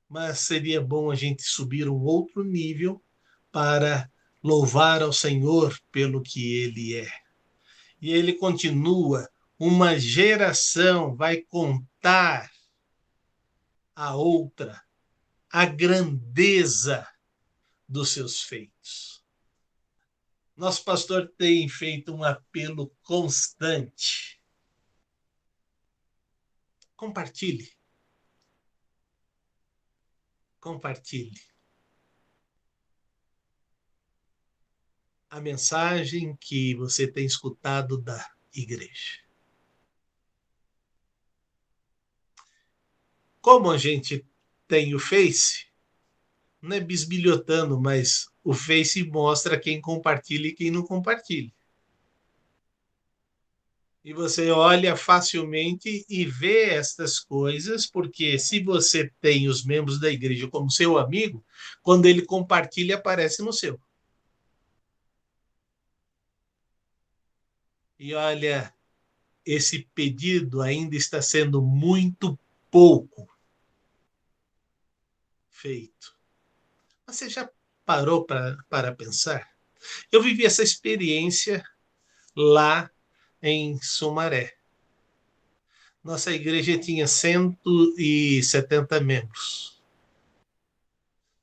mas seria bom a gente subir um outro nível para louvar ao Senhor pelo que ele é. E ele continua: uma geração vai contar a outra a grandeza dos seus feitos. Nosso pastor tem feito um apelo constante. Compartilhe. Compartilhe a mensagem que você tem escutado da igreja. Como a gente tem o Face, não é bisbilhotando, mas o Face mostra quem compartilha e quem não compartilha. E você olha facilmente e vê estas coisas, porque se você tem os membros da igreja como seu amigo, quando ele compartilha, aparece no seu. E olha, esse pedido ainda está sendo muito pouco feito. Você já parou para pensar? Eu vivi essa experiência lá em Sumaré. Nossa igreja tinha 170 membros.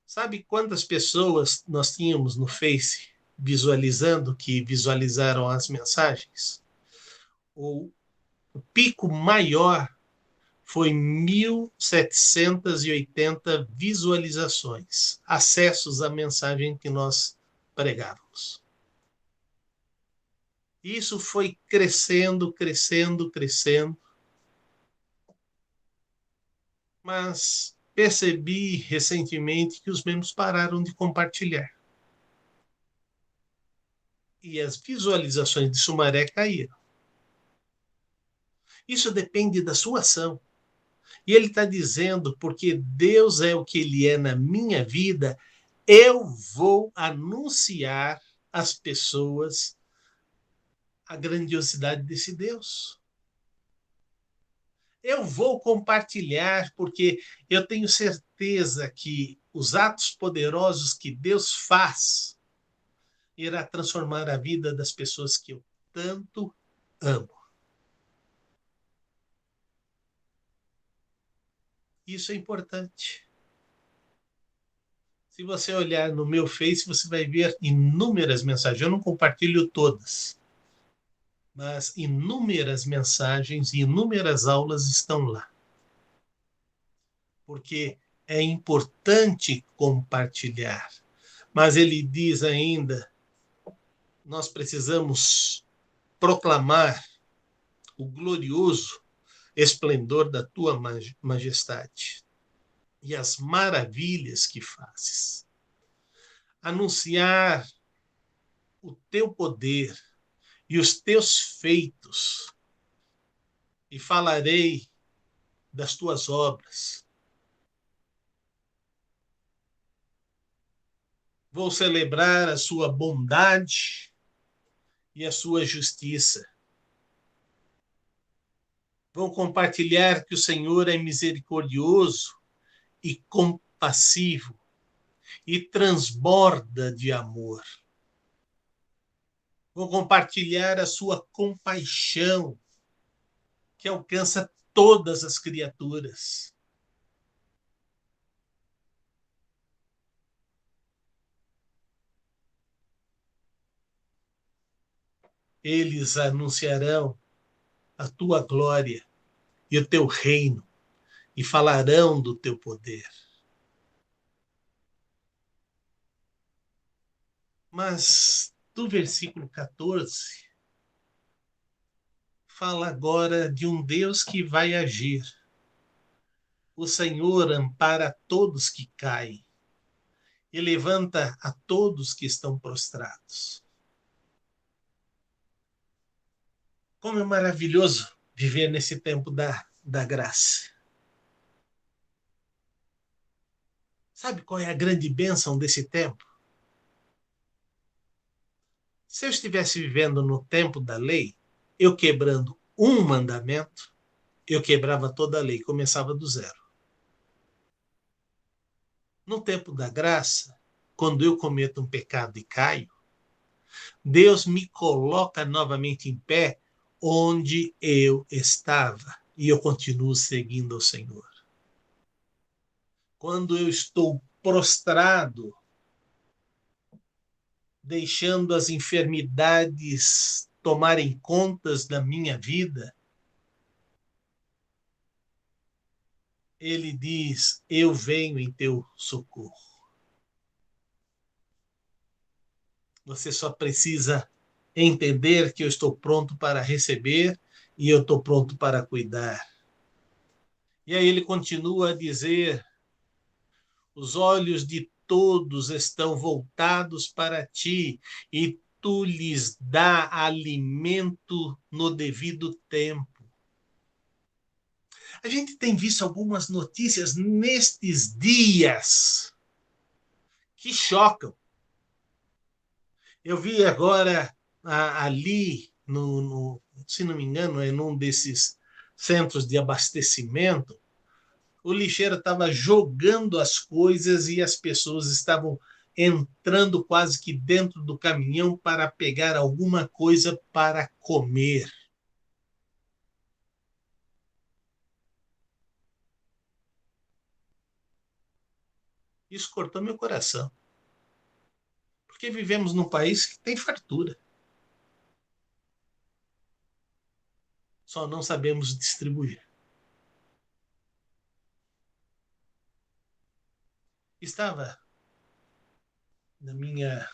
Sabe quantas pessoas nós tínhamos no Face visualizando, que visualizaram as mensagens? O pico maior foi 1.780 visualizações, acessos à mensagem que nós pregávamos. Isso foi crescendo, crescendo, crescendo. Mas percebi recentemente que os membros pararam de compartilhar. E as visualizações de Sumaré caíram. Isso depende da sua ação. E ele está dizendo, porque Deus é o que ele é na minha vida, eu vou anunciar às pessoas a grandiosidade desse Deus. Eu vou compartilhar, porque eu tenho certeza que os atos poderosos que Deus faz irá transformar a vida das pessoas que eu tanto amo. Isso é importante. Se você olhar no meu Face, você vai ver inúmeras mensagens. Eu não compartilho todas, mas inúmeras mensagens e inúmeras aulas estão lá. Porque é importante compartilhar. Mas ele diz ainda, nós precisamos proclamar o glorioso esplendor da tua majestade e as maravilhas que fazes. Anunciar o teu poder e os teus feitos, e falarei das tuas obras. Vou celebrar a sua bondade e a sua justiça. Vou compartilhar que o Senhor é misericordioso e compassivo e transborda de amor. Vou compartilhar a sua compaixão, que alcança todas as criaturas. Eles anunciarão a tua glória e o teu reino, e falarão do teu poder. Mas do versículo 14, fala agora de um Deus que vai agir. O Senhor ampara todos que caem e levanta a todos que estão prostrados. Como é maravilhoso viver nesse tempo da graça. Sabe qual é a grande bênção desse tempo? Se eu estivesse vivendo no tempo da lei, eu quebrando um mandamento, eu quebrava toda a lei, começava do zero. No tempo da graça, quando eu cometo um pecado e caio, Deus me coloca novamente em pé onde eu estava e eu continuo seguindo ao Senhor. Quando eu estou prostrado, deixando as enfermidades tomarem contas da minha vida, ele diz: eu venho em teu socorro. Você só precisa entender que eu estou pronto para receber e eu estou pronto para cuidar. E aí ele continua a dizer: os olhos de todos estão voltados para ti e tu lhes dá alimento no devido tempo. A gente tem visto algumas notícias nestes dias que chocam. Eu vi agora ali, se não me engano, é num desses centros de abastecimento, o lixeiro estava jogando as coisas e as pessoas estavam entrando quase que dentro do caminhão para pegar alguma coisa para comer. Isso cortou meu coração. Porque vivemos num país que tem fartura. Só não sabemos distribuir. Estava, na minha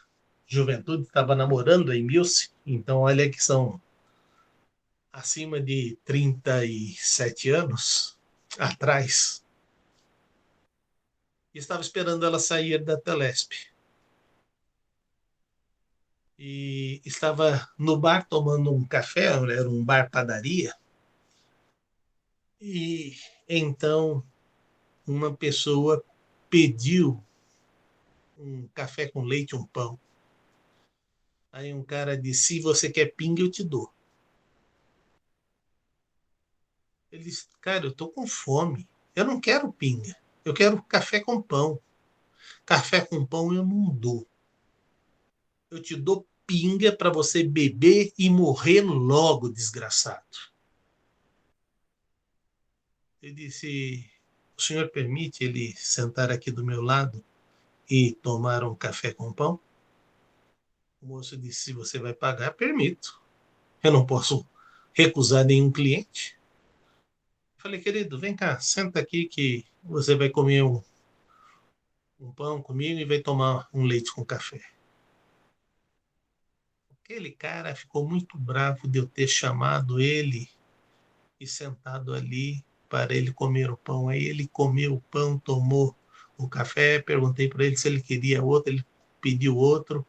juventude, estava namorando a Emilce, então olha que são acima de 37 anos atrás. E estava esperando ela sair da Telesp. E estava no bar tomando um café, era um bar-padaria. E então uma pessoa pediu um café com leite e um pão. Aí um cara disse: se você quer pinga, eu te dou. Ele disse: cara, eu tô com fome. Eu não quero pinga. Eu quero café com pão. Café com pão eu não dou. Eu te dou pinga para você beber e morrer logo, desgraçado. Ele disse: o senhor permite ele sentar aqui do meu lado e tomar um café com pão? O moço disse: se você vai pagar, permito. Eu não posso recusar nenhum cliente. Falei: querido, vem cá, senta aqui que você vai comer um pão comigo e vai tomar um leite com café. Aquele cara ficou muito bravo de eu ter chamado ele e sentado ali para ele comer o pão. Aí ele comeu o pão, tomou o café, perguntei para ele se ele queria outro, ele pediu outro.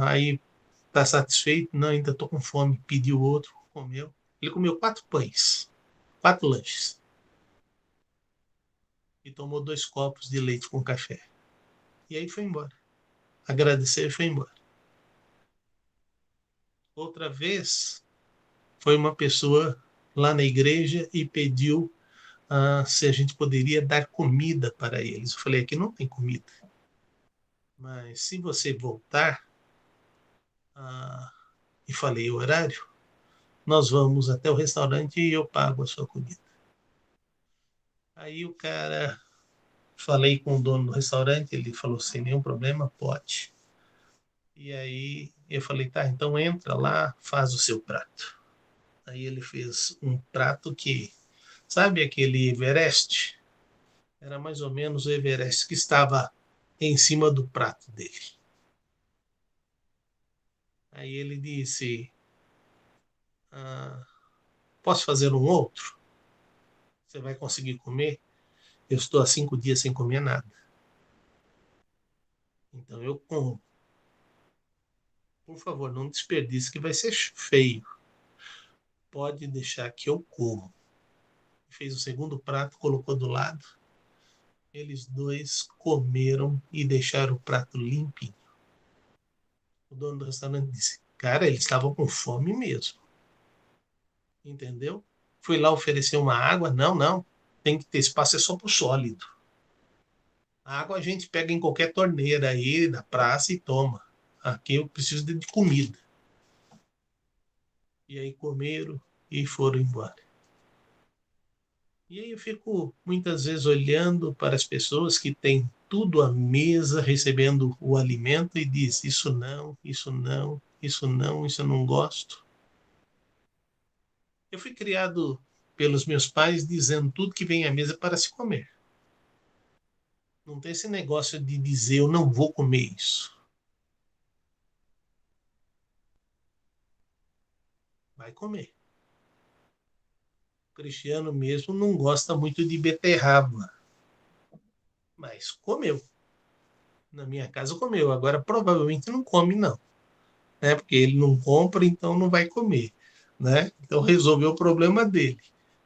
Aí está satisfeito? Não, ainda estou com fome. Pediu outro, comeu. Ele comeu 4 pães, 4 lanches. E tomou 2 copos de leite com café. E aí foi embora. Agradeceu e foi embora. Outra vez, foi uma pessoa lá na igreja e pediu se a gente poderia dar comida para eles. Eu falei, aqui não tem comida. Mas se você voltar, e falei o horário, nós vamos até o restaurante e eu pago a sua comida. Aí o cara, falei com o dono do restaurante, ele falou, sem nenhum problema, pode. E aí eu falei, tá, então entra lá, faz o seu prato. Aí ele fez um prato que, sabe aquele Everest? Era mais ou menos o Everest que estava em cima do prato dele. Aí ele disse, posso fazer um outro? Você vai conseguir comer? Eu estou há 5 dias sem comer nada. Então eu como. Por favor, não desperdice que vai ser feio. Pode deixar que eu como. Fez o segundo prato, colocou do lado. Eles dois comeram e deixaram o prato limpinho. O dono do restaurante disse, cara, eles estavam com fome mesmo. Entendeu? Fui lá oferecer uma água. Não, não. Tem que ter espaço, é só pro sólido. A água a gente pega em qualquer torneira aí da praça e toma. Aqui eu preciso de comida. E aí comeram e foram embora. E aí eu fico muitas vezes olhando para as pessoas que têm tudo à mesa, recebendo o alimento e diz, isso não, isso não, isso não, isso eu não gosto. Eu fui criado pelos meus pais dizendo tudo que vem à mesa para se comer. Não tem esse negócio de dizer eu não vou comer isso. Vai comer. O cristiano mesmo não gosta muito de beterraba, mas comeu. Na minha casa comeu, agora provavelmente não come não, né? Porque ele não compra, então não vai comer, né? Então resolveu o problema dele.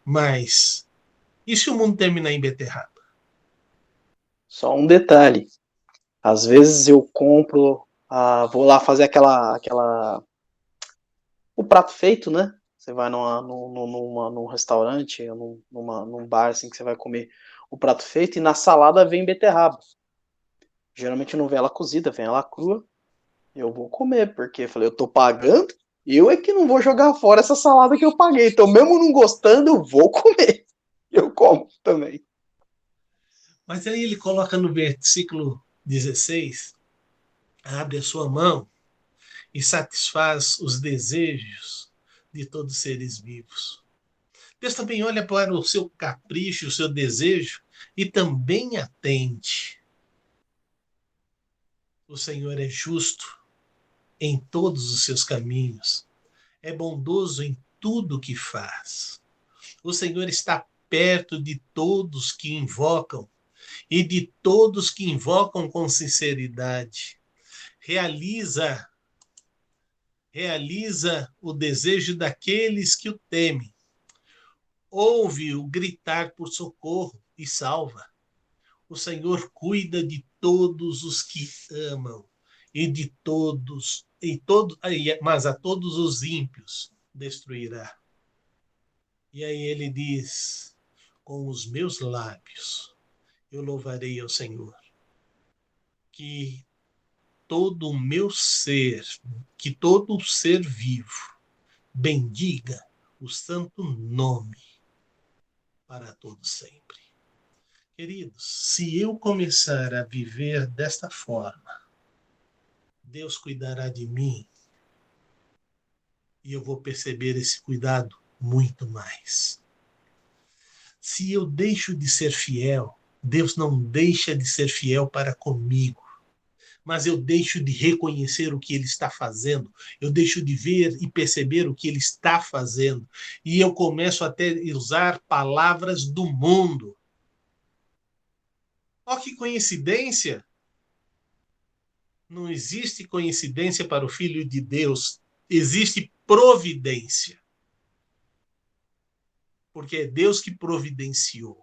Mas e se o mundo terminar em beterraba? Só um detalhe. Às vezes eu compro, vou lá fazer o prato feito, né? Você vai num restaurante, num bar assim que você vai comer o prato feito e na salada vem beterraba. Geralmente não vem ela cozida, vem ela crua. Eu vou comer, porque eu falei, eu tô pagando, eu é que não vou jogar fora essa salada que eu paguei. Então, mesmo não gostando, eu vou comer. Eu como também. Mas aí ele coloca no versículo 16, abre a sua mão e satisfaz os desejos de todos os seres vivos. Deus também olha para o seu capricho, o seu desejo e também atende. O Senhor é justo em todos os seus caminhos, é bondoso em tudo que faz. O Senhor está perto de todos que invocam e de todos que invocam com sinceridade. Realiza o desejo daqueles que o temem. Ouve o gritar por socorro e salva. O Senhor cuida de todos os que amam e de todos, mas a todos os ímpios destruirá. E aí ele diz, com os meus lábios eu louvarei ao Senhor. Que todo o meu ser, que todo o ser vivo bendiga o santo nome para todo sempre. Queridos, se eu começar a viver desta forma, Deus cuidará de mim e eu vou perceber esse cuidado muito mais. Se eu deixo de ser fiel, Deus não deixa de ser fiel para comigo. mas eu deixo de reconhecer o que ele está fazendo, eu deixo de ver e perceber o que ele está fazendo, e eu começo até a usar palavras do mundo. Ó, que coincidência! Não existe coincidência para o Filho de Deus, existe providência. Porque é Deus que providenciou.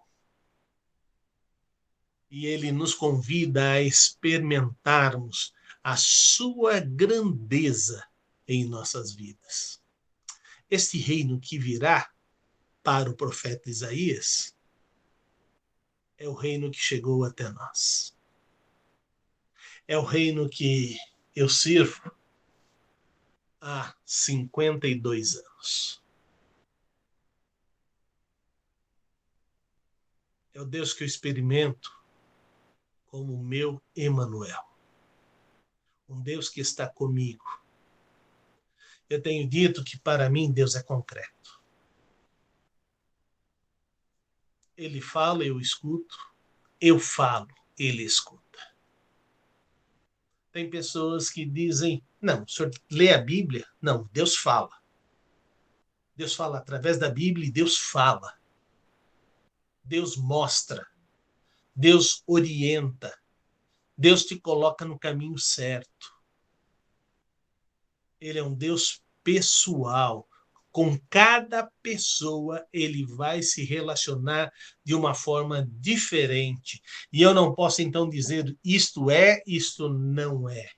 E ele nos convida a experimentarmos a sua grandeza em nossas vidas. Este reino que virá para o profeta Isaías é o reino que chegou até nós. É o reino que eu sirvo há 52 anos. É o Deus que eu experimento como o meu Emanuel. Um Deus que está comigo. Eu tenho dito que para mim Deus é concreto. Ele fala, eu escuto. Eu falo, ele escuta. Tem pessoas que dizem, não, o senhor lê a Bíblia? Não, Deus fala. Deus fala através da Bíblia e Deus fala. Deus mostra. Deus orienta. Deus te coloca no caminho certo. Ele é um Deus pessoal. Com cada pessoa, ele vai se relacionar de uma forma diferente. E eu não posso, então, dizer isto é, isto não é.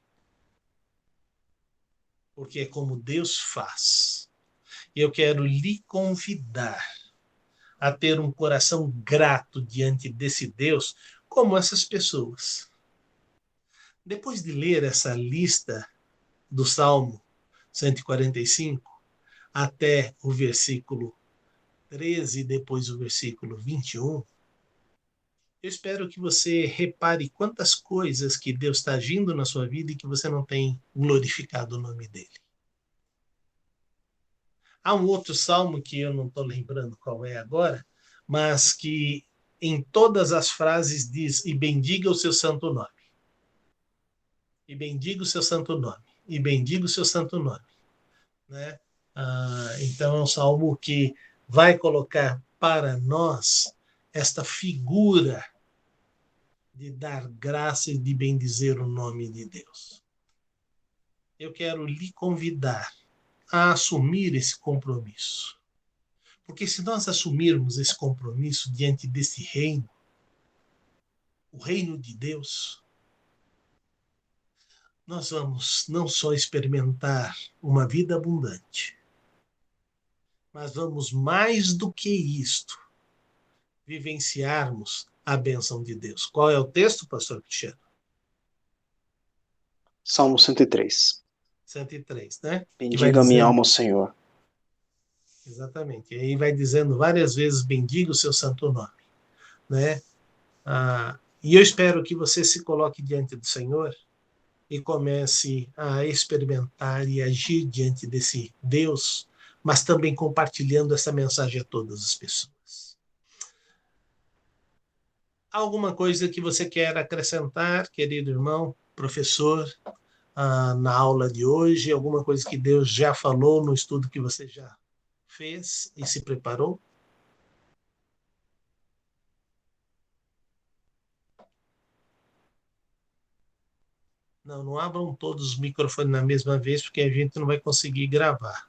Porque é como Deus faz. E eu quero lhe convidar a ter um coração grato diante desse Deus, como essas pessoas. Depois de ler essa lista do Salmo 145, até o versículo 13 e depois o versículo 21, eu espero que você repare quantas coisas que Deus está agindo na sua vida e que você não tem glorificado o nome dele. Há um outro salmo que eu não estou lembrando qual é agora, mas que em todas as frases diz: e bendiga o seu santo nome. E bendiga o seu santo nome. E bendiga o seu santo nome. Né? Então é um salmo que vai colocar para nós esta figura de dar graça e de bendizer o nome de Deus. Eu quero lhe convidar a assumir esse compromisso. Porque se nós assumirmos esse compromisso diante desse reino, o reino de Deus, nós vamos não só experimentar uma vida abundante, mas vamos mais do que isto, vivenciarmos a bênção de Deus. Qual é o texto, pastor Cristiano? Salmo 103. 103, né? Bendiga minha alma ao Senhor. Exatamente. E aí vai dizendo várias vezes, bendiga o seu santo nome. Né? E eu espero que você se coloque diante do Senhor e comece a experimentar e agir diante desse Deus, mas também compartilhando essa mensagem a todas as pessoas. Alguma coisa que você quer acrescentar, querido irmão, professor, na aula de hoje? Alguma coisa que Deus já falou no estudo que você já fez e se preparou? Não abram todos os microfones na mesma vez, porque a gente não vai conseguir gravar.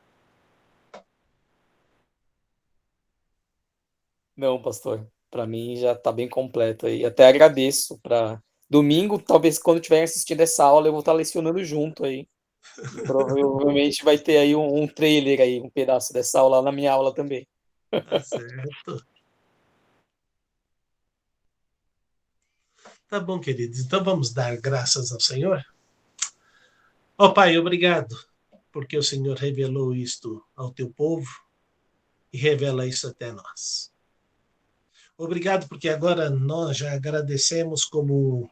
Não, pastor. Para mim já está bem completo aí. Até agradeço. Para domingo, talvez quando estiverem assistindo essa aula, eu vou estar lecionando junto aí. E provavelmente vai ter aí um trailer aí, um pedaço dessa aula na minha aula também. Tá certo. Tá bom, queridos. Então vamos dar graças ao Senhor? Ó Pai, obrigado, porque o Senhor revelou isto ao teu povo e revela isso até nós. Obrigado, porque agora nós já agradecemos como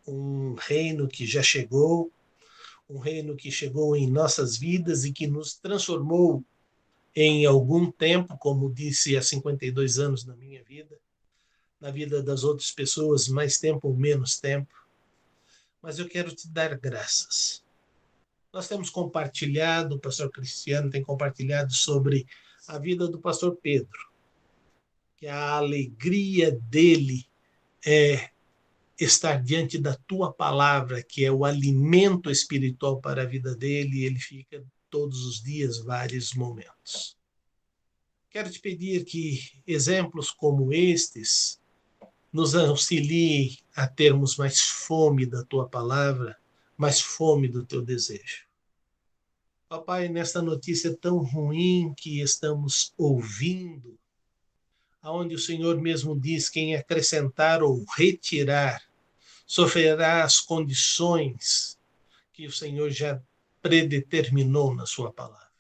um reino que já chegou, um reino que chegou em nossas vidas e que nos transformou em algum tempo, como disse há 52 anos na minha vida, na vida das outras pessoas, mais tempo ou menos tempo. mas eu quero te dar graças. Nós temos compartilhado, o pastor Cristiano tem compartilhado sobre a vida do pastor Pedro, que a alegria dele é estar diante da tua palavra, que é o alimento espiritual para a vida dele, e ele fica todos os dias, vários momentos. Quero te pedir que exemplos como estes nos auxiliem a termos mais fome da tua palavra, mais fome do teu desejo. Papai, nesta notícia tão ruim que estamos ouvindo, aonde o Senhor mesmo diz: quem acrescentar ou retirar sofrerá as condições que o Senhor já predeterminou na sua palavra.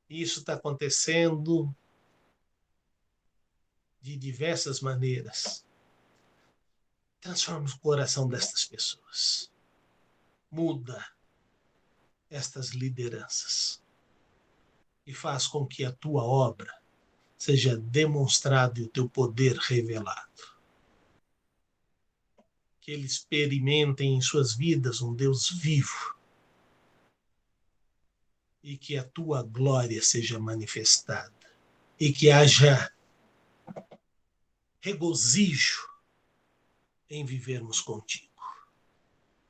Isso está acontecendo de diversas maneiras. Transforma o coração destas pessoas. Muda estas lideranças e faz com que a tua obra seja demonstrada e o teu poder revelado. Que eles experimentem em suas vidas um Deus vivo e que a tua glória seja manifestada e que haja regozijo em vivermos contigo.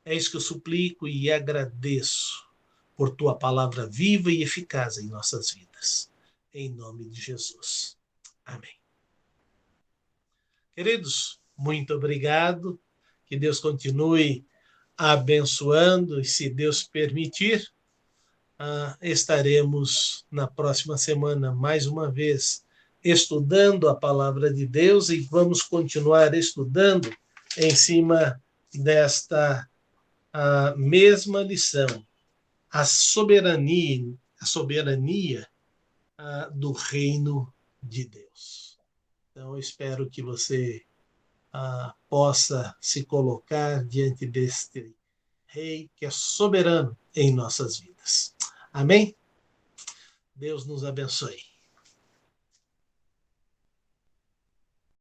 É isso que eu suplico e agradeço por tua palavra viva e eficaz em nossas vidas. Em nome de Jesus. Amém. Queridos, muito obrigado. Que Deus continue abençoando e, se Deus permitir, estaremos na próxima semana mais uma vez estudando a palavra de Deus e vamos continuar estudando em cima desta mesma lição, a soberania do reino de Deus. Então, eu espero que você possa se colocar diante deste Rei que é soberano em nossas vidas. Amém? Deus nos abençoe.